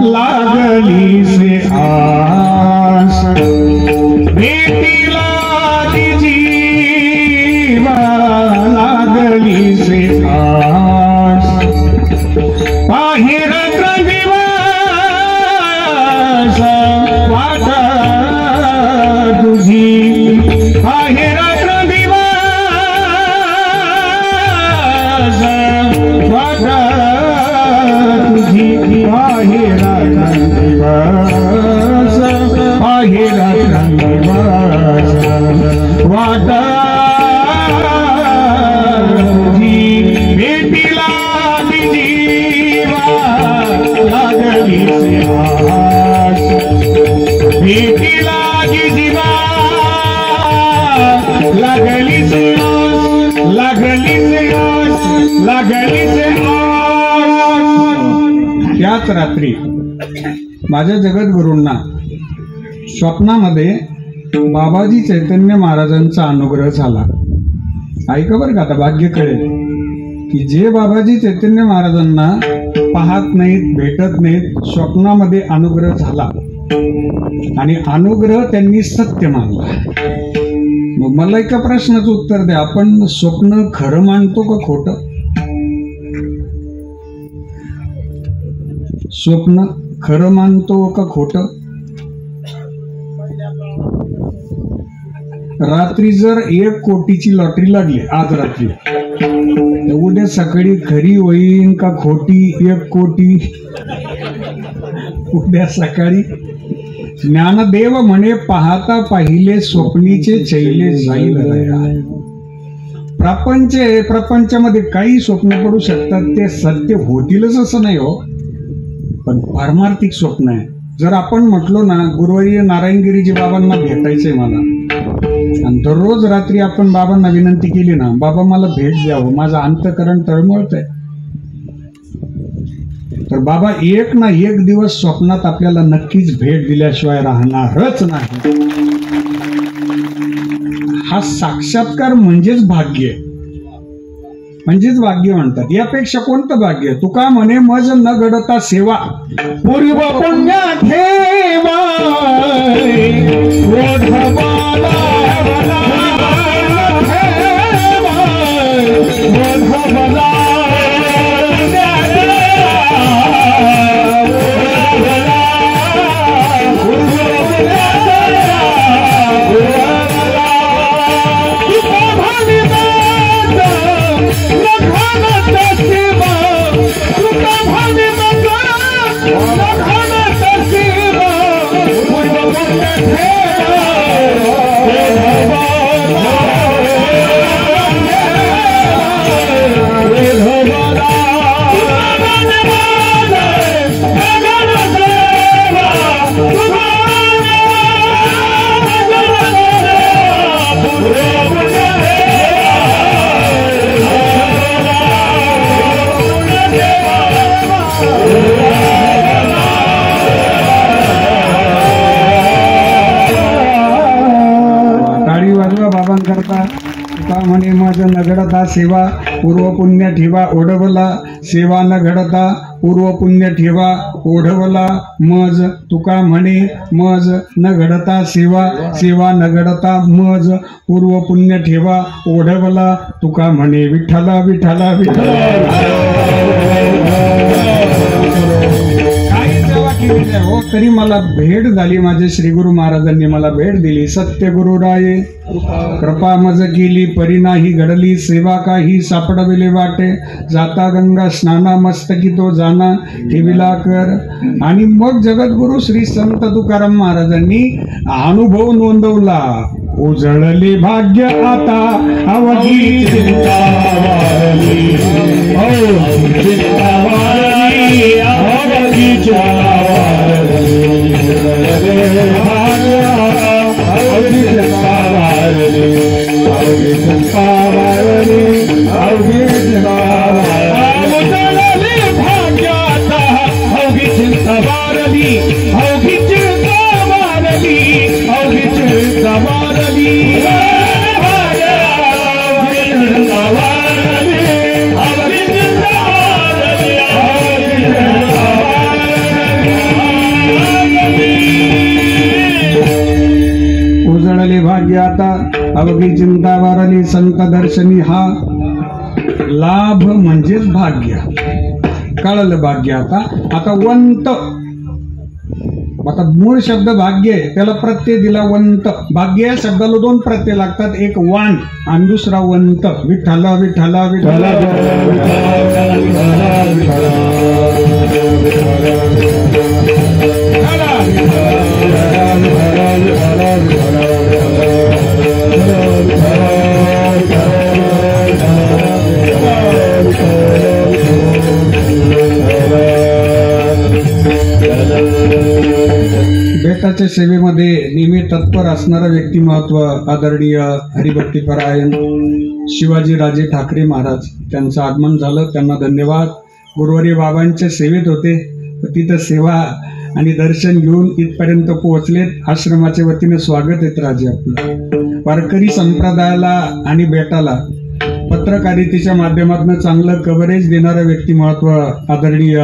Speaker 1: लागली से आस, भेटी लागी जीवा, लागली से आस. बाहेर दिवस वाट तुझी, बाहेर दिवस वाट तुझी, बाहेर दिवस, बाहेर दिवस वाट तुझी. भेटी लागी जीवा, लागली से आस, भेटी लागी जीवा, लागली से आस, लागली से आस, लागली से आस. त्या त्याच रात्री माझ्या जगद्गुरूंना स्वप्नामध्ये बाबाजी चैतन्य महाराजांचा अनुग्रह झाला. ऐका बरं का, आता भाग्य कळेल की जे बाबाजी चैतन्य महाराजांना पाहत नाहीत, भेटत नाहीत, स्वप्नामध्ये अनुग्रह झाला आणि अनुग्रह त्यांनी सत्य मानला. मग मला एका प्रश्नाचं उत्तर द्या, आपण स्वप्न खरं मानतो का खोटं? स्वप्न खरं मानतो का खोटं? रात्री जर 1 कोटीची लॉटरी लागली आज रात्री, तर उद्या सकाळी खरी होईन का खोटी 1 कोटी? उद्या सकाळी ज्ञानदेव म्हणे, पाहता पाहिले स्वप्नीचे चैले जाईल रया. प्रपंचामध्ये काही स्वप्न पडू शकतात, ते सत्य होतीलच असं नाही हो, पण पारमार्थिक स्वप्न आहे. जर आपण म्हटलो ना, गुरुवारी नारायणगिरीजी बाबांना भेटायचंय मला, आणि दररोज रात्री आपण बाबांना विनंती केली ना, बाबा मला भेट द्यावं, माझं अंतःकरण तळमळत आहे, तर बाबा एक ना एक दिवस स्वप्नात आपल्याला नक्कीच भेट दिल्याशिवाय राहणारच नाही. हा साक्षात्कार म्हणजेच भाग्य, म्हणजेच भाग्य म्हणतात. यापेक्षा कोणतं भाग्य? तुका म्हणे, मज न घडता सेवा
Speaker 2: पूर्व पुण्य ठेवा ओढवाला
Speaker 1: म्हणे, मज न घडता सेवा पूर्व पुण्य ठेवा ओढवला. सेवा न घडता पूर्व पुण्य ठेवा ओढवला. मज तुका म्हणे, मज न घडता सेवा, सेवा न घडता मज पूर्व पुण्य ठेवा ओढवला. तुका म्हणे, विठ्ठला विठ्ठला विठ्ठला. हो, तरी मला भेट झाली, माझे श्री गुरु महाराजांनी मला भेट दिली. सत्य गुरु राये कृपा मज केली, परी नाही घडली सेवा काही सापडविले वाटे. जाता गंगा स्नाना मस्तकी तो जाना ठेविला कर. आणि मग जगद्गुरु श्री संत तुकाराम महाराजांनी अनुभव नोंदवला. उजळले भाग्य आता अवघी चिंता वारली, चिंता वारली, अवघी चिंता वारली. उजळले भाग्य अवघी चिंता वारली, अवघी चिंता वारली, अवघी चिंता वारली. उजळले भाग्य आता अवघी चिंता वारली, अवघी चिंता वारली, अवघी चिंता वारली. उजळले भाग्य आता अवघी चिंता वारली. संत दर्शनी हा लाभ म्हणजेच भाग्य. कळलं भाग्य आता. आता वंत, आता मूळ शब्द भाग्य आहे, त्याला प्रत्यय दिला वंत. भाग्य या शब्दाला 2 प्रत्यय लागतात, एक वाण आणि दुसरा वंत. विठ्ठला विठ्ठला विठ्ठला. बेटाच्या सेवेमध्ये नेहमी तत्पर असणारं व्यक्तिमत्व आदरणीय हरिभक्तीपरायण शिवाजी राजे ठाकरे महाराज, त्यांचं आगमन झालं, त्यांना धन्यवाद. गुरुवारी बाबांच्या सेवेत होते, तिथं सेवा आणि दर्शन घेऊन इथपर्यंत पोहोचलेत. आश्रमाच्या वतीने स्वागत आहे राजे आपलं. वारकरी संप्रदायाला आणि बेटाला पत्रकारितेच्या माध्यमातून चांगलं कव्हरेज देणारं व्यक्तिमत्व आदरणीय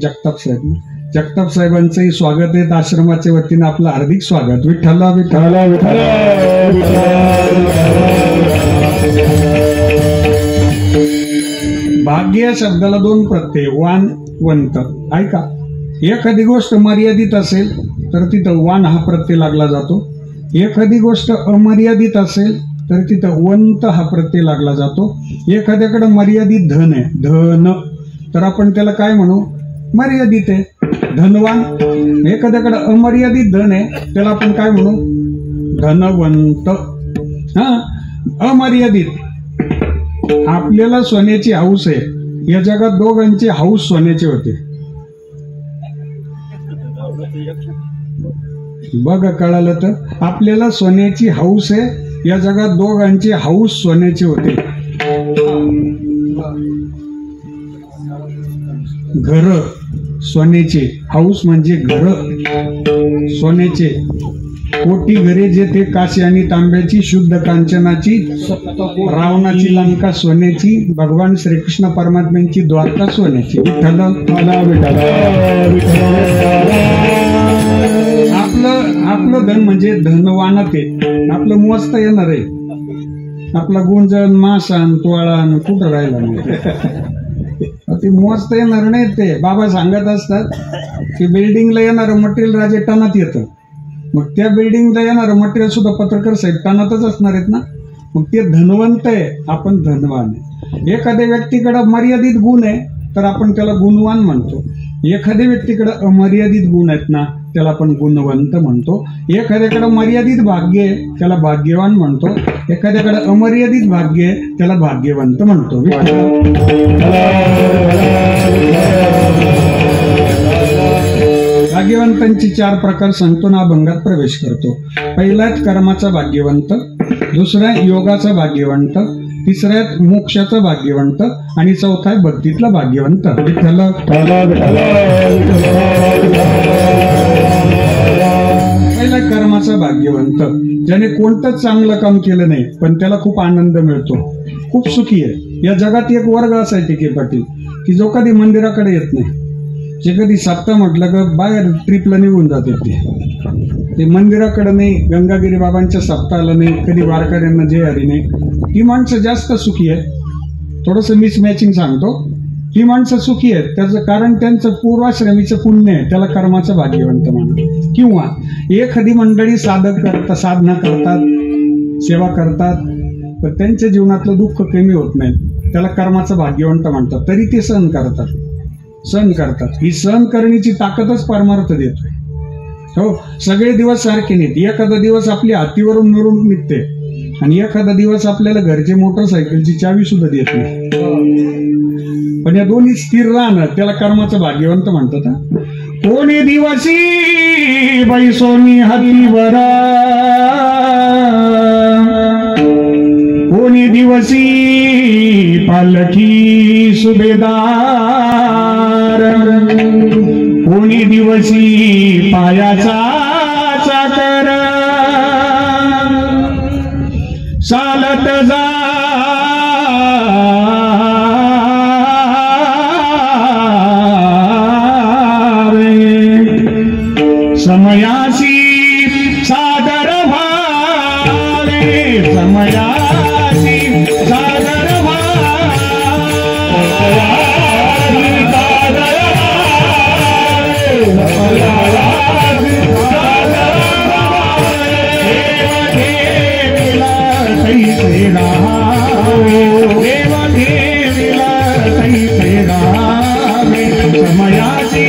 Speaker 1: जगताप साहेब. जगताप साहेबांचंही स्वागत आहे. आश्रमाच्या वतीनं आपलं हार्दिक स्वागत. विठ्ठल विठ्ठल विठ्ठल. भाग्य या शब्दाला 2 प्रत्यय, वान वंत. ऐका, एखादी गोष्ट मर्यादित असेल तर तिथं वान हा प्रत्यय लागला जातो. एखादी गोष्ट अमर्यादित असेल तर तिथं वंत हा प्रत्यय लागला जातो. एखाद्याकडे मर्यादित धन आहे, धन, तर आपण त्याला काय म्हणू? मर्यादित आहे, धनवान. एखाद्याकडे अमर्यादित धन आहे त्याला आपण काय म्हणू? धनवंत. अमर्यादित. आपल्याला सोन्याची हौस आहे. या जगात दोघांची हौस सोन्याची होते. बघा, कळालं तर. आपल्याला सोन्याची हौस आहे. या जगात दोघांची हौस सोन्याची होते. घर सोन्याचे, हौस म्हणजे घर सोन्याचे. कोटी घरे जेथे काशी आणि तांब्याची, शुद्ध कांचनाची, रावणाची लंका सोन्याची, भगवान श्रीकृष्ण परमात्म्यांची द्वारका सोन्याची. विठ्ठल आपलं धन म्हणजे धनवानत आहे. आपलं मोजता येणार आहे. आपला गुंजन, मासान, तोळान कुठं राहिला नाही. ते मोजता येणार नाही. ते बाबा सांगत असतात की बिल्डिंगला येणारं मटेरियल राजे टनात येतं. मग त्या बिल्डिंगला येणारं मटेरियल सुद्धा पत्रकार साहेब टनातच असणार आहेत ना. मग ते धनवंत आहे, आपण धनवान आहे. एखाद्या व्यक्तीकडे मर्यादित गुण आहे तर आपण त्याला गुणवान म्हणतो. एखाद्या व्यक्तीकडे अमर्यादित गुण आहेत ना, त्याला आपण गुणवंत म्हणतो. एखाद्याकडे मर्यादित भाग्य आहे त्याला भाग्यवान म्हणतो. एखाद्याकडे अमर्यादित भाग्य आहे त्याला भाग्यवंत म्हणतो. भाग्यवंतांची 4 प्रकार सांगतो ना, अभंगात प्रवेश करतो. पहिल्यात कर्माचा भाग्यवंत, दुसरा योगाचा भाग्यवंत, तिसऱ्यात मोक्षाचा भाग्यवंत आणि चौथा भक्तीतला भाग्यवंत. विठ्ठल. पहिला कर्माचा भाग्यवंत, ज्याने कोणतंच चांगलं काम केलं नाही पण त्याला खूप आनंद मिळतो, खूप सुखी आहे. या जगात एक वर्ग असा आहे टिके पाटील, की जो कधी मंदिराकडे येत नाही. जे कधी सप्ताह म्हटलं का बाहेर ट्रिपला निघून जाते. ते मंदिराकडे नाही, गंगागिरी बाबांच्या सप्ताहाला नाही, कधी वारकऱ्यांना जे हरी नाही. ती माणसं जास्त सुखी आहेत. थोडंसं मिसमॅचिंग सांगतो. ती माणसं सुखी आहेत त्याचं कारण त्यांचं पूर्वाश्रमीचं पुण्य आहे, त्याला कर्माचं भाग्यवंत म्हणा. किंवा एखादी मंडळी साधना करतात, सेवा करतात, पण त्यांच्या जीवनातलं दुःख कमी होत नाही, त्याला कर्माचं भाग्यवंत म्हणतात. तरी ते सहन करतात. ही सहन करण्याची ताकदच परमार्थ देतोय. हो, सगळे दिवस सारखे नाहीत. एखादा दिवस आपली हातीवरून मिळून निघते आणि एखादा दिवस आपल्याला घरचे मोटरसायकलची चावी सुद्धा देत नाही. पण या दोन्ही स्थिर राहणं त्याला कर्माचं भाग्यवंत म्हणतात. कोणी दिवशी बैसोनी हातीवरा, कोणी दिवसी पालखी सुभेदार, कोणी दिवसी पायाचा चाकर, चालत जा समयासी सादर व्हावे, समयासी सादर समयासी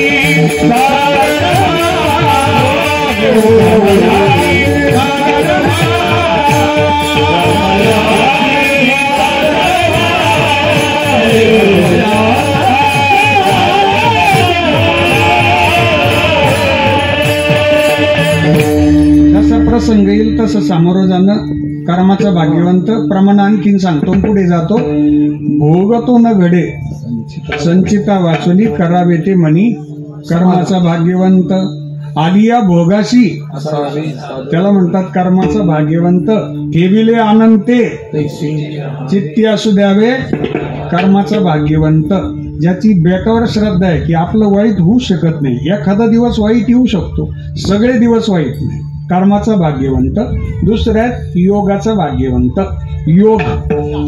Speaker 1: जसा प्रसंग येईल तसं सामोरं जाणं कर्माचा भाग्यवंत. प्रमाण आणखीन सांगतो, पुढे जातो. भोगतो न घडे संचिता वाचुनी, करावे ते मनी कर्माचा भाग्यवंत. आलिया भोगाशी त्याला म्हणतात कर्माचा भाग्यवंत. ठेविले अनंते चित्ती असू द्यावे कर्माचा भाग्यवंत. ज्याची बेटावर श्रद्धा आहे की आपलं वाईट होऊ शकत नाही, एखादा दिवस वाईट येऊ शकतो, सगळे दिवस वाईट नाही, कर्माचा भाग्यवंत. दुसरं आहे योगाचा भाग्यवंत. योग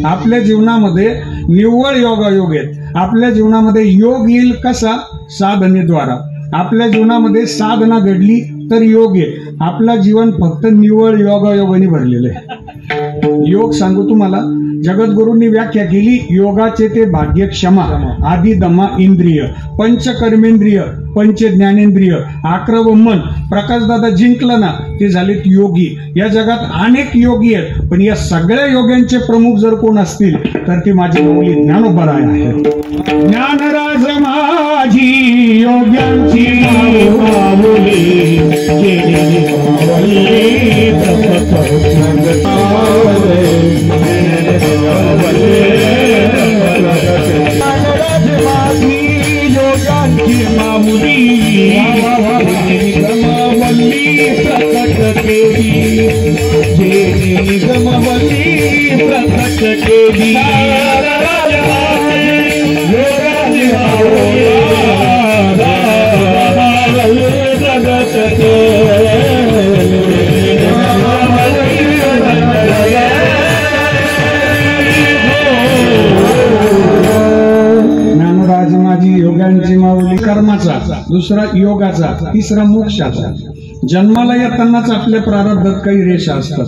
Speaker 1: आपल्या जीवनामध्ये निव्वळ योगायोग आहेत. आपल्या जीवनामध्ये योग येईल कसा? साधनेद्वारा. आपल्या जीवनामध्ये साधना घडली तर योग आहे. आपलं जीवन फक्त निव्वळ योगायोगाने भरलेलं आहे. योग सांगू तुम्हाला, जगद्गुरूंनी व्याख्या केली, योगाचे ते भाग्य क्षमा, आदि दमा इंद्रिय, पंच कर्मेंद्रिय, पंच ज्ञानेंद्रिय, 11 मन. प्रकाशदादा जिंकलं ना, ते झालेत योगी. या जगात अनेक योगी आहेत, पण या सगळ्या योग्यांचे प्रमुख जर कोण असतील तर ती माझी मुली ज्ञानोबराय आहेत.
Speaker 2: ज्ञानराज माझी योग्यांची माऊली, ज्ञानराज माझी योग्यांची माऊली, गमवली प्रकट केली, गमवली प्रकट केली.
Speaker 1: ज्ञानराज माझी योगांची माऊली कर्माचा, दुसरा योगाचा, तिसरा मोक्षाचा. जन्माला येतानाच आपल्या प्रारब्धात काही रेषा असतात,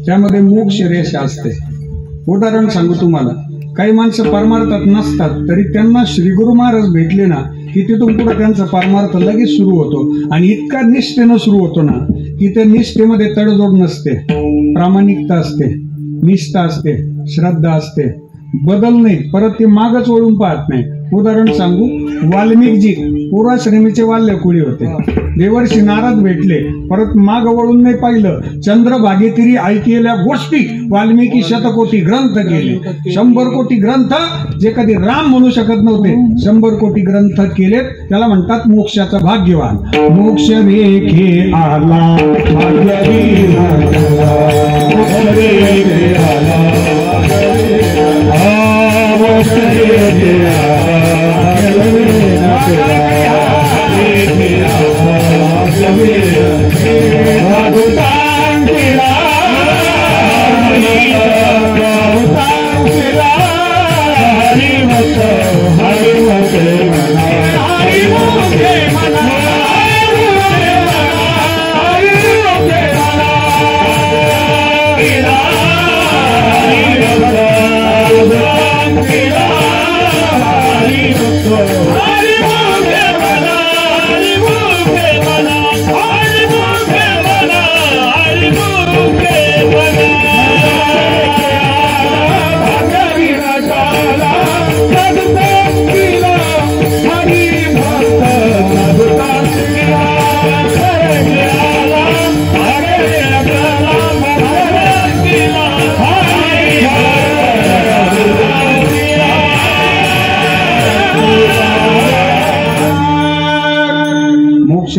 Speaker 1: त्यामध्ये मोक्ष रेषा असते. उदाहरण सांगू तुम्हाला, काही माणसं परमार्थात नसतात तरी त्यांना श्री गुरु महाराज भेटले ना की तिथून पुढे त्यांचा परमार्थ लगेच सुरू होतो. आणि इतका निष्ठेनं सुरू होतो ना की त्या निष्ठेमध्ये तडजोड नसते, प्रामाणिकता असते, निष्ठा असते, श्रद्धा असते, बदल नाही, परत ते मागच वळून पाहत नाही. उदाहरण सांगू, वाल्मिकजी पूर्वाश्रमीचे वाल्यकुळी होते. देवर्षी नारद भेटले, परत माग वळून नाही पाहिलं. चंद्रभागेतिरी ऐकलेल्या गोष्टी वाल्मिकी शतकोटी ग्रंथ केले. 100 कोटी ग्रंथ जे कधी राम म्हणू शकत नव्हते, 100 कोटी ग्रंथ केलेत. त्याला म्हणतात मोक्षाचा भाग्यवान. मोक्ष रेखे आला भाग्यवीर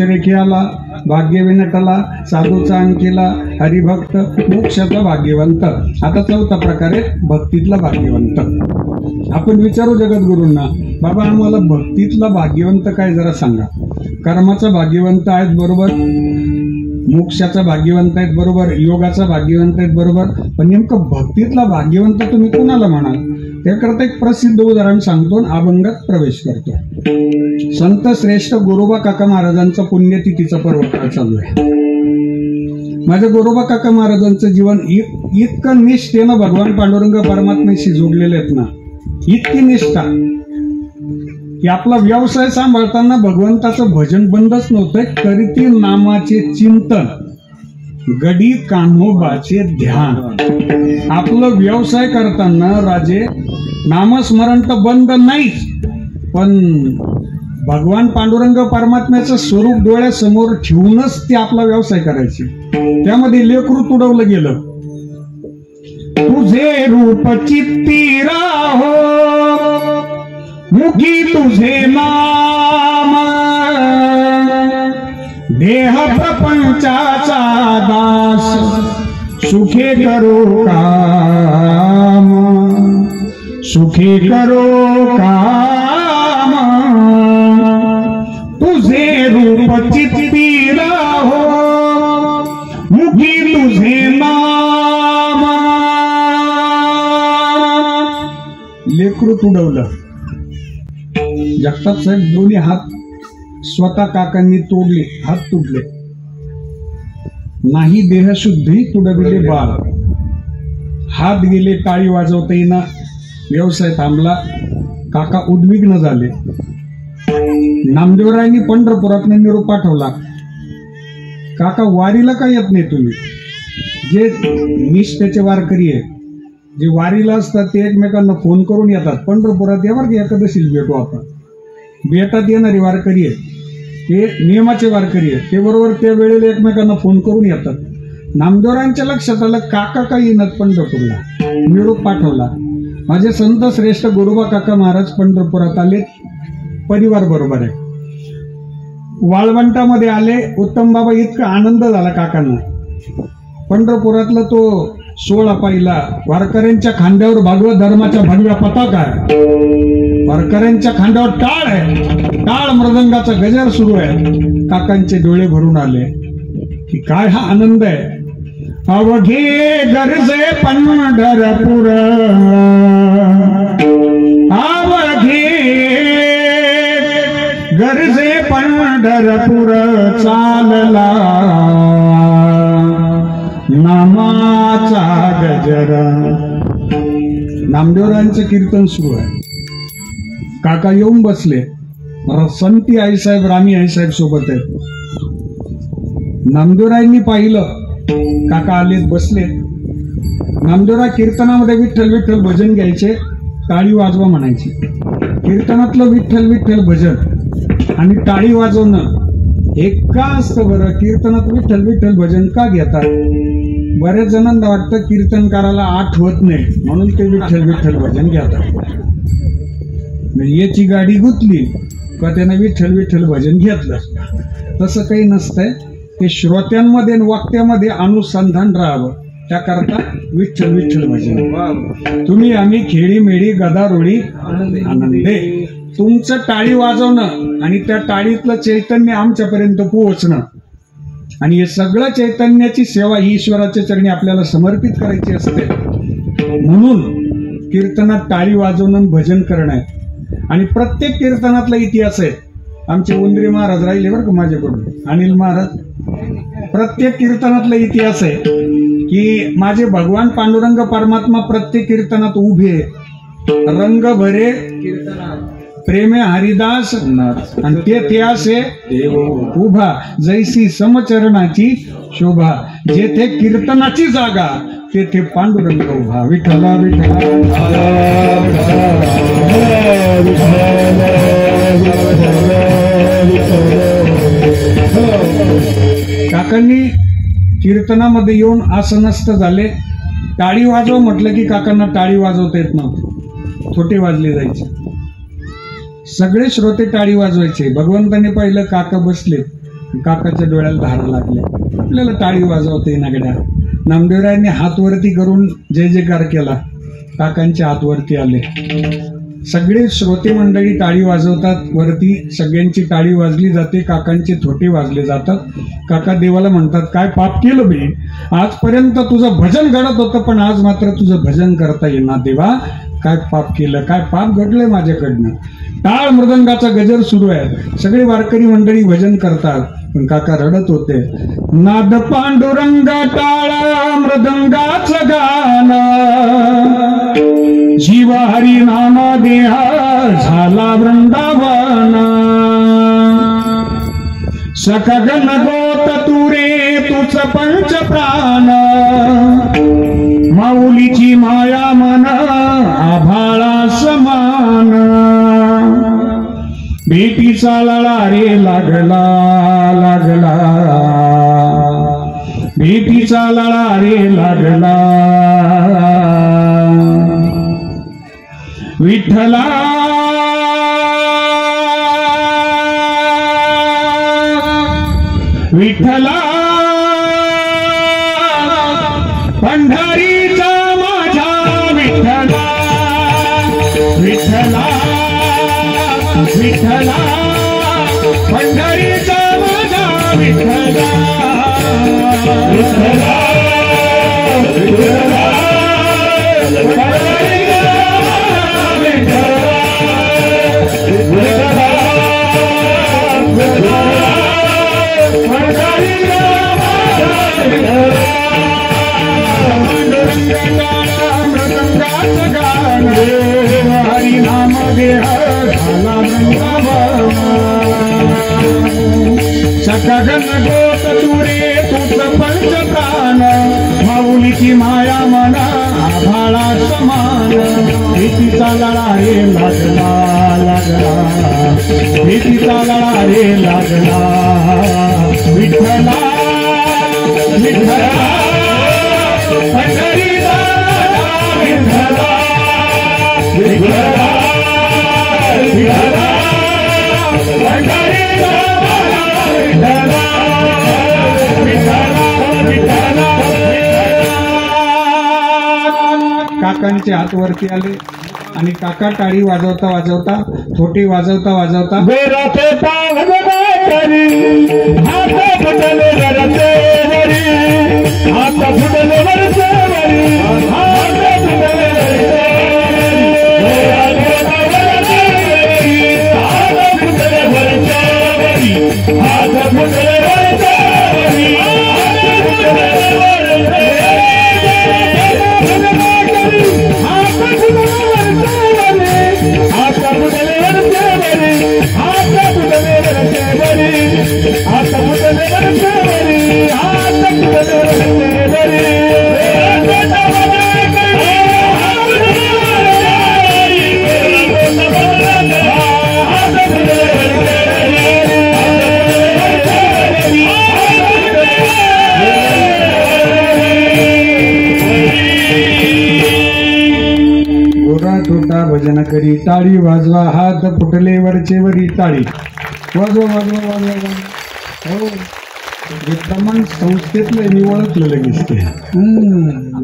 Speaker 1: रेखेला भाग्यविनटला, साधूचा अंकीला, हरिभक्त, मोक्षाचा भाग्यवंत. आता चौथा प्रकार आहे भक्तीतला भाग्यवंत. आपण विचारू जगद्गुरूंना, बाबा आम्हाला भक्तीतला भाग्यवंत काय जरा सांगा. कर्माचा भाग्यवंत आहेत बरोबर, मोक्षाचा भाग्यवंत आहेत बरोबर, योगाचा भाग्यवंत आहेत बरोबर, पण नेमकं भक्तीतला भाग्यवंत तुम्ही कोणाला म्हणाल? त्याकरता एक प्रसिद्ध उदाहरण सांगतो, अभंगात प्रवेश करतो. संत श्रेष्ठ गोरोबा काका महाराजांचा पुण्यतिथीचा पर्व चालू आहे. माझ्या गोरोबा काका महाराजांचं जीवन इतकं निष्ठेनं भगवान पांडुरंग परमात्म्याशी जोडलेले आहेत ना, इतकी निष्ठा की आपला व्यवसाय सांभाळताना भगवंताचं भजन बंदच नव्हतं, तरी ती नामाचे चिंतन, गडी कान्होबाचे ध्यान. आपलं व्यवसाय करताना राजे नामस्मरण तर बंद नाहीच, पण भगवान पांडुरंग परमात्म्याचं स्वरूप डोळ्यासमोर ठेवूनच ते आपला व्यवसाय करायचे. त्यामध्ये लेकरू तुडवलं गेलं.
Speaker 2: तुझे रूप चित्ती राहो, मुखी तुझे नाम,
Speaker 1: देह प्रपंचाचा दास सुखे करो काम, सुखे करो काम, तुझे रूप चित्ती राहो मुखी तुझे नाम. लेकरू तुडवलं. जगताप साहेब दोन्ही हात स्वतः काकांनी तोडले, हात तुटले. नाही देहशुद्धी तुडविले बाळ. हात गेले, टाळी वाजवता येईना, व्यवसाय थांबला. काका उद्विग्न झाले. नामदेवरायांनी पंढरपुरात निरोप पाठवला. काका वारीला का येत नाही तुम्ही? जे निष्ठेचे वारकरी आहे, जे वारीला असतात ते एकमेकांना फोन करून येतात. पंढरपुरात यावर की एकादशीला भेटू आपण. बेटात येणारे वारकरी आहेत, ते नियमाचे वारकरी आहेत, ते बरोबर त्या वेळेला एकमेकांना फोन करून येतात. नामदेवरायांच्या लक्षात आलं काका का येणार पंढरपूरला. निरोप पाठवला. माझे संत श्रेष्ठ गुरुबा काका महाराज पंढरपुरात आले, परिवार बरोबर आहे. वाळवंटामध्ये आले. उत्तम बाबा इतका आनंद झाला काकांना. पंढरपुरातला तो सोहळा पाहिला. वारकऱ्यांच्या खांद्यावर भागवत धर्माच्या भगव्या पताका आहे. वारकऱ्यांच्या खांद्यावर टाळ आहे. टाळ मृदंगाचा गजर सुरू आहे. काकांचे डोळे भरून आले की काय हा आनंद आहे. अवघे गरजे पंढरपूर, अवघे गरजे पंढरपूर, चालला नामाचा गजर. नामदेवरायांचं कीर्तन सुरू आहे. काका येऊन बसले. संती आईसाहेब, रामी आईसाहेब सोबत आहेत. नामदेवरायांनी पाहिलं. काका आलेत, बसले. नामदेवराय कीर्तनामध्ये विठ्ठल विठ्ठल भजन घ्यायचे, टाळी वाजवा म्हणायची. कीर्तनातलं विठ्ठल विठ्ठल भजन आणि टाळी वाजवणं हे का असतं बरं? कीर्तनात विठ्ठल विठ्ठल भजन का घेतात? बऱ्याच जणांना वाटतं कीर्तनकाराला आठवत नाही म्हणून ते विठ्ठल विठ्ठल भजन घेतात. याची गाडी गुतली का त्यानं विठ्ठल विठ्ठल भजन घेतलं. तसं काही नसतंय. ते श्रोत्यांमध्ये आणि वक्त्यामध्ये अनुसंधान राहावं त्याकरता विठ्ठल विठ्ठल भजन. तुम्ही आम्ही खेळी मेळी गदारोळी आनंदे. तुमचं टाळी वाजवणं आणि त्या टाळीतलं चैतन्य आमच्यापर्यंत पोहोचणं आणि हे सगळं चैतन्याची सेवा ही ईश्वराच्या चरणी आपल्याला समर्पित करायची असते. म्हणून कीर्तनात टाळी वाजवणं भजन करणं आहे. आणि प्रत्येक कीर्तनातला इतिहास आहे. आमचे उंद्रे महाराज राहिले बरं का माझ्याकडून, अनिल महाराज. प्रत्येक कीर्तनातला इतिहास आहे की माझे भगवान पांडुरंग परमात्मा प्रत्येक कीर्तनात उभे, रंग भरे प्रेमे हरिदास आणि ते असे उभा, जैसी समचरणाची शोभा. जेथे कीर्तनाची जागा तेथे पांडुरंग उभा. विठ्ठला विठ्ठला. काकांनी कीर्तनामध्ये येऊन आसनस्थ झाले. टाळी वाजव म्हटलं की काकांना टाळी वाजवता येत नव्हते, छोटे वाजले जायचे. सगळे श्रोते टाळी वाजवायचे. भगवंताने पाहिलं काका बसले, काकाच्या डोळ्याला धारा लागल्या. आपल्याला टाळी वाजवता येईना गड्या. नामदेवरायांनी हात वरती करून जय जयकार केला. काकांच्या हात वरती आले. सगळे श्रोते मंडळी टाळी वाजवतात वरती. सगळ्यांची टाळी वाजली जाते. काकांचे थोटे वाजले जातात. काका देवाला म्हणतात, काय पाप केलं मी? आजपर्यंत तुझं भजन घडत होतं पण आज मात्र तुझं भजन करता येईना देवा. काय पाप केलं? काय पाप घडलंय माझ्याकडनं? टाळ मृदंगाचा गजर सुरू आहे. सगळे वारकरी मंडळी भजन करतात पण काका रडत होते. नाद पांडुरंग टाळा मृदंगाचं गाणं, जीवा हरी नामा देहा झाला वृंदावन. सकगन गोत तुरे तुच पंच प्राण, माऊलीची माया मन आभाळा समान. भेटीचा लळा रे लागला लागला, भेटीचा लळा रे लागला. विठ्ठला
Speaker 2: विठ्ठला पंढरीचा माझा विठ्ठला विठ्ठला विठ्ठला पंढरीचा माझा विठ्ठला विठ्ठला विठ्ठला हरी नाम सकगन गोत तुरे तुझ पंचप्राण माऊलीची माया मना आभाळा समान भीतीचा लढा रे लागला लागला भीतीचा लढा रे लागला विठ्ठला विठ्ठला पंढरीचा विठ्ठला विठ्ठला विठ्ठला पंढरीचा विठ्ठला विठ्ठला
Speaker 1: काकांचे हात वरती आले आणि काका टाळी वाजवता वाजवता थोटी वाजवता वाजवता
Speaker 2: बेराचे पावगना करी हात फुटले वरचे वरी हात फुटले वरचे वरी हात फुटले वरचे हात फुटले वरचे वरी
Speaker 1: भजन करी टाळी वाजवा हात फुटले वरचे वरी टाळी वाजवा वाजवा वाजवा वाजवा हो हे प्रमाण संस्थेतलं मी ओळखलं लगेच ते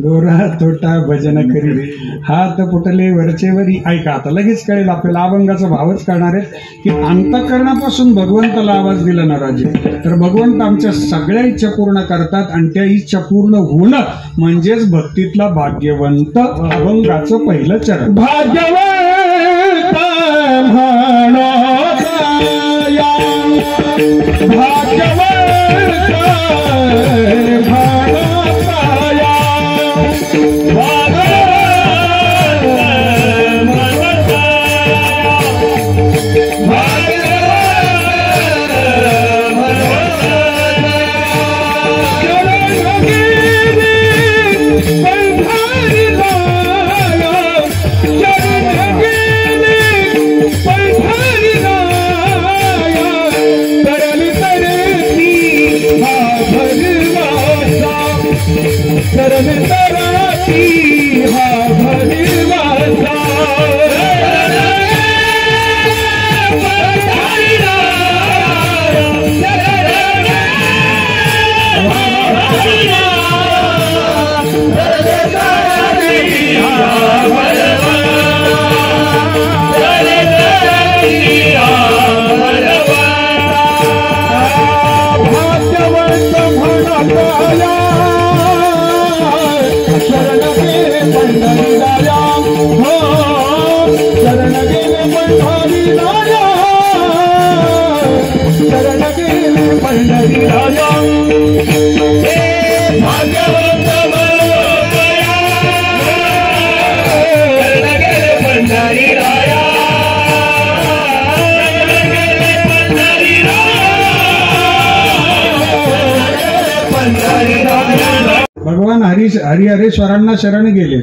Speaker 1: दोरा तोटा भजन करी हात फुटले वरचे वरी ऐका आता लगेच कळेल आपल्याला अभंगाचा भावच करणार आहे की अंतःकरणापासून भगवंताला आवाज दिला ना राजे तर भगवंत आमच्या सगळ्या इच्छा पूर्ण करतात आणि त्या इच्छा पूर्ण होणं म्हणजेच भक्तीतला भाग्यवंत अभंगाचं पहिलं चरण
Speaker 2: भाग्यवंत म्हणो भाग्यवंत
Speaker 1: भगवान हरिहरेश्वरांना शरण गेले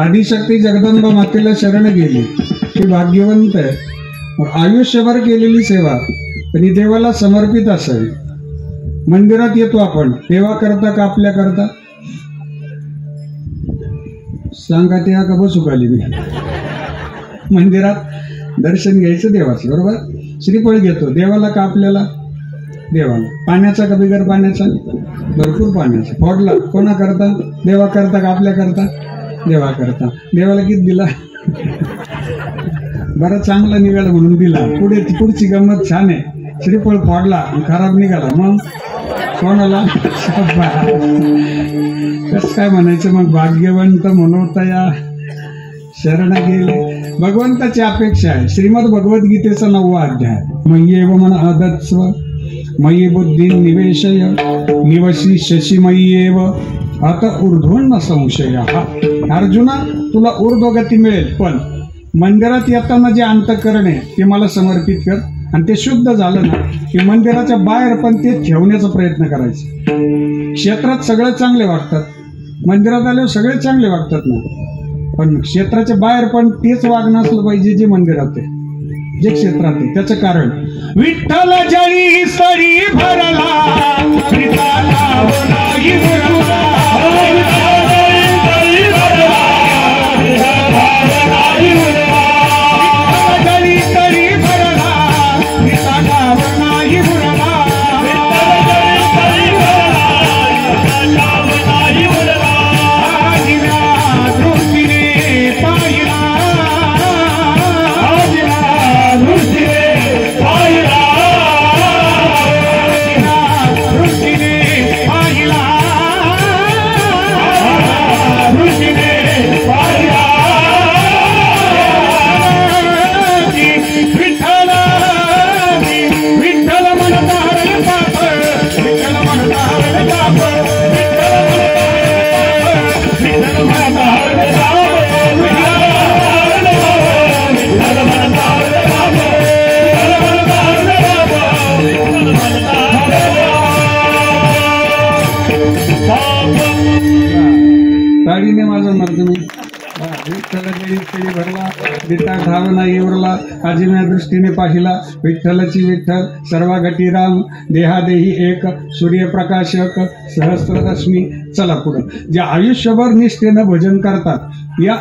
Speaker 1: आदिशक्ती जगदंबा मातेला शरण गेली ती भाग्यवंत आहे आयुष्यभर केलेली सेवा पण ही देवाला समर्पित असावी मंदिरात येतो आपण देवा करता का आपल्या करता सांगा ते का बसू खाली मी मंदिरात दर्शन घ्यायचं देवाचं बरोबर श्रीफळ घेतो देवाला का आपल्याला देवाला. पाण्याचा का बिगर पाण्याचा? भरपूर पाण्याचा. फोडला कोणा करता? देवा करता का आपल्या करता? देवा करता. देवाला किती दिला? बरा चांगला निघाला म्हणून दिला. पुढची गंमत छान आहे. श्रीफळ फोडला आणि खराब निघाला, मग कोणाला? कस काय म्हणायचं मग? भाग्यवंत मनोतया शरण गेले. भगवंताची अपेक्षा आहे. श्रीमद भगवद्गीतेचा 9वा अध्याय. मय्येव मन आदत्स्व मयि बुद्धी निवेशय निवशी शशिमय्येव अत ऊर्ध्वन्न संशय. अर्जुना, तुला ऊर्ध्वगती मिळेल, पण मंदिरात येताना जे अंतःकरण आहे ते मला समर्पित कर, आणि ते शुद्ध झालं ना की मंदिराच्या बाहेर पण ते ठेवण्याचा प्रयत्न करायचा. क्षेत्रात सगळे चांगले वागतात, मंदिरात आल्यावर सगळे चांगले वागतात ना, पण क्षेत्राच्या बाहेर पण तेच वागणं असलं पाहिजे जे मंदिरात आहे, जे क्षेत्रात आहे. त्याचं कारण विठ्ठल जळी सरी भरला ताडीने माझा मार्ग मी विठ्ठल भरला दिता धावना येवरला आजिम्या दृष्टीने पाहिला. विठ्ठलची विठ्ठल सर्वा घटी राम देहादेही एक सूर्यप्रकाशक सहस्ररश्मी. चला पुढं. जे आयुष्यभर निष्ठेनं भजन करतात या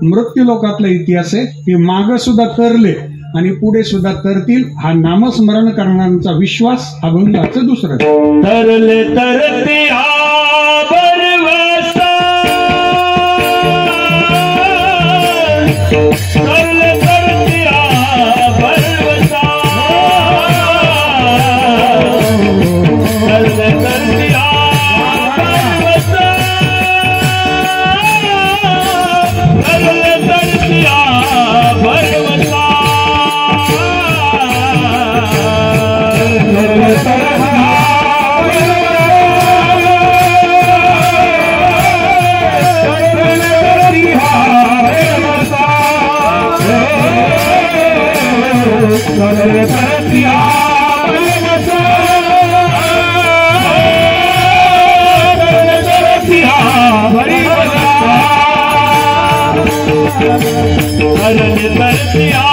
Speaker 1: मृत्यू लोकातला इतिहास आहे. ते माग सुद्धा तरले आणि पुढे सुद्धा तरतील. हा नामस्मरण करणाऱ्यांचा विश्वास अभंगाचं दुसरं.
Speaker 2: तरले तरते तरले तरतिया भरवसा तरले तरतिया भरवसा तरले तरतिया भरवसा तरले तरतिया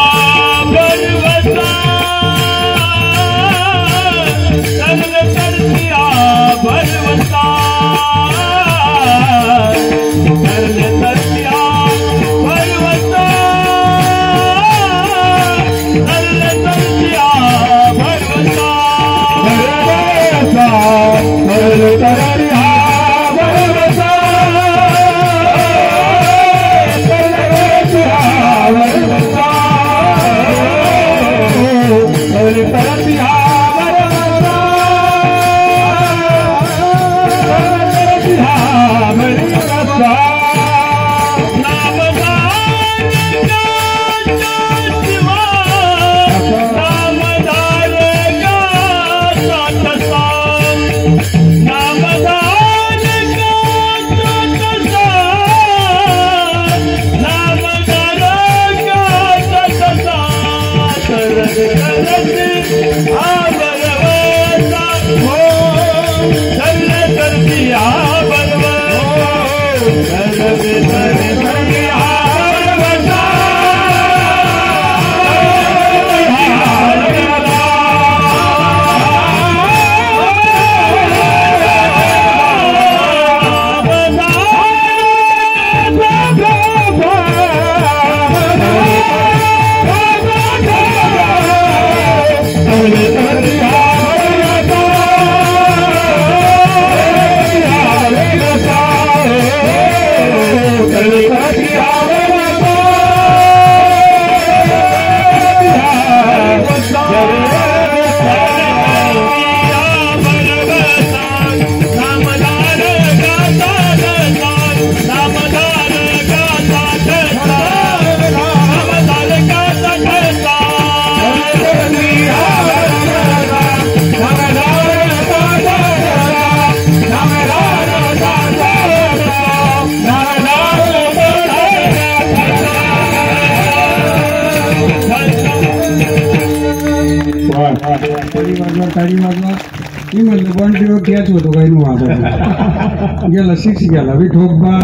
Speaker 1: टाळी वाजवा मी म्हणलं पण दिवस त्याच होतो काही वाजवा गेला 6 गेला विठोबा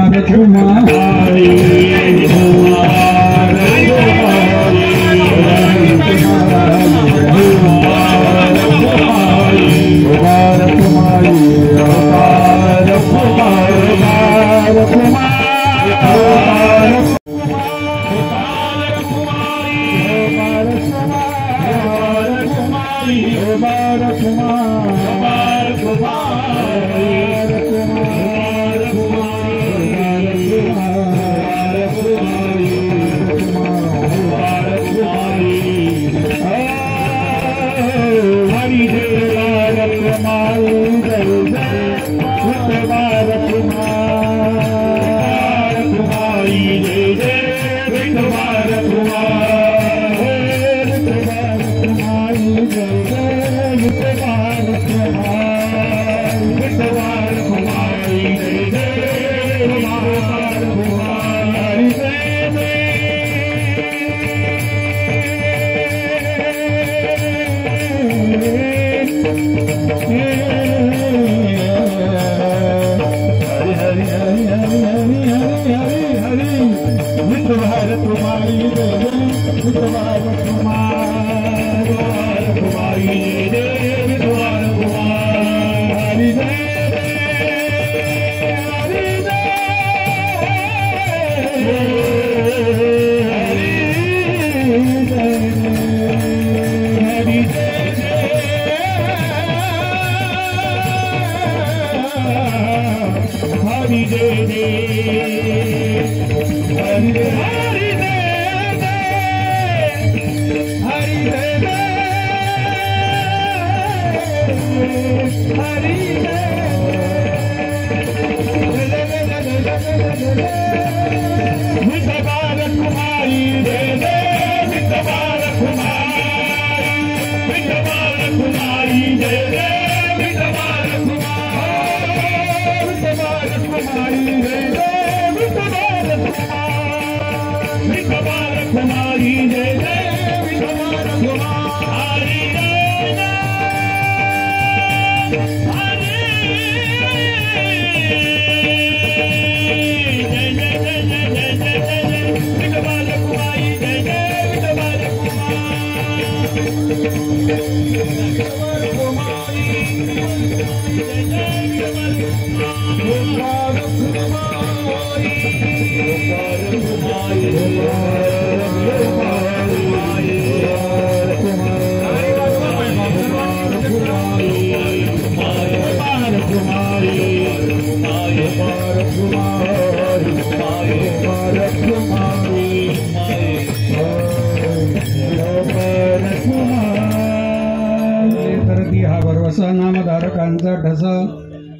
Speaker 1: नामधारकांचा ठसा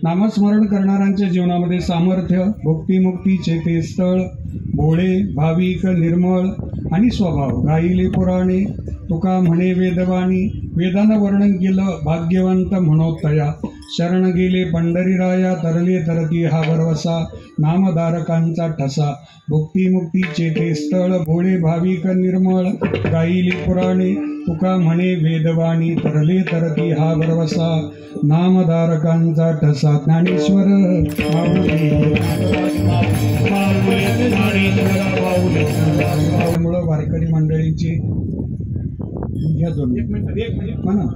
Speaker 1: नामस्मरण करणाऱ्यांच्या जीवनामध्ये सामर्थ्य भुक्तिमुक्तीचे ते स्थळ भोळे भाविक निर्मळ आणि स्वभाव गाईले पुराणे तुका म्हणे वेदवाणी वेदानं वर्णन केलं भाग्यवंत म्हणोत्तया शरण गेले पंढरीराया तरले तरती हा भरवसा नामधारकांचा ठसा भुक्तिमुक्तीचे ते स्थळ भोळे भाविक निर्मळ गाईले पुराणे तुका म्हणे वेदवाणी तरले तरती हा भरवसा नामधारकांचा ठसा ज्ञानेश्वर मुळे वारकरी मंडळींची घ्या 2 मिनिट म्हणा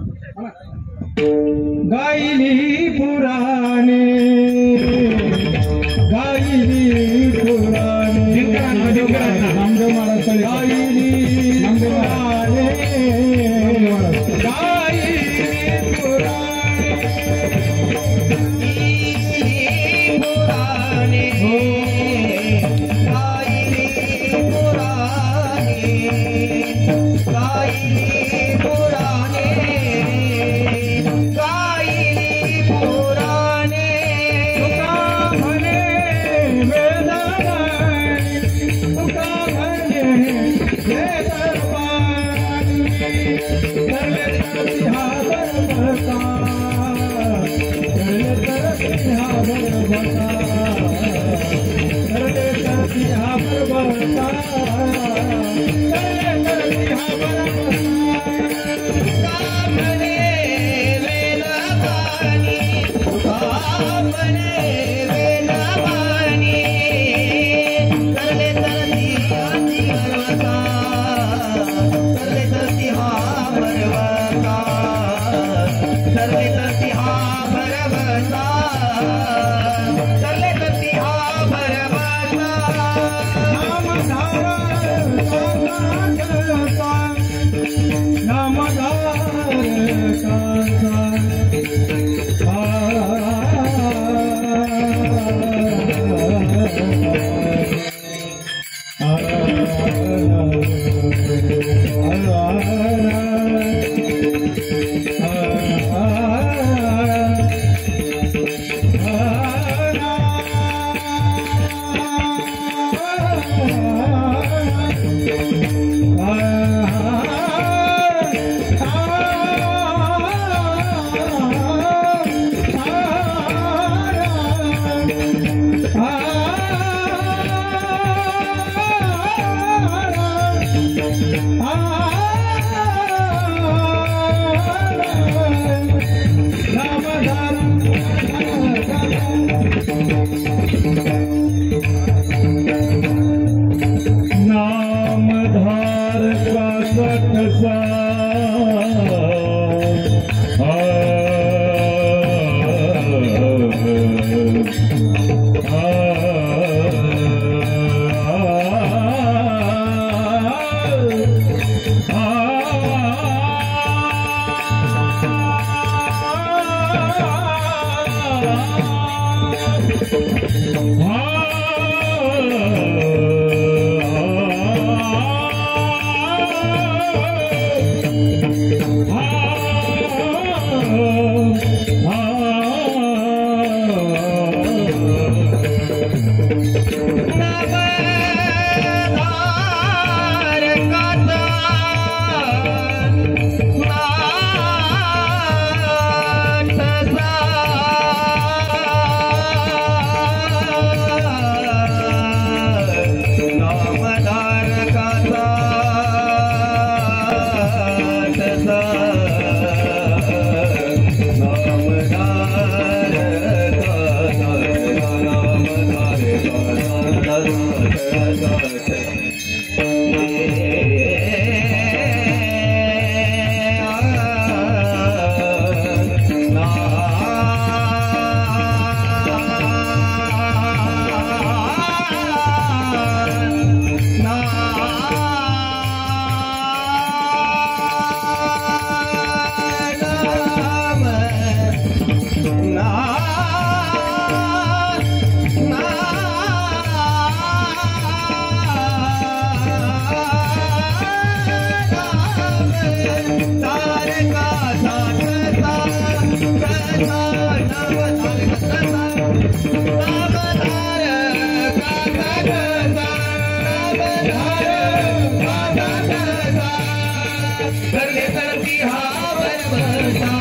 Speaker 1: गायली पुराणे गायली पुराणे नामदेव महाराज गायली पुराणे गायली पुराणे तरती हा बरबरता तरले तरती हा बरबरता
Speaker 3: कामने वेलवानी कामने वेलवानी तरले तरती हा बरबरता तरले तरती हा बरबरता तरले तरती हा बरबरता
Speaker 2: नामधार का सकसा
Speaker 3: तरले तरती हा बरबरता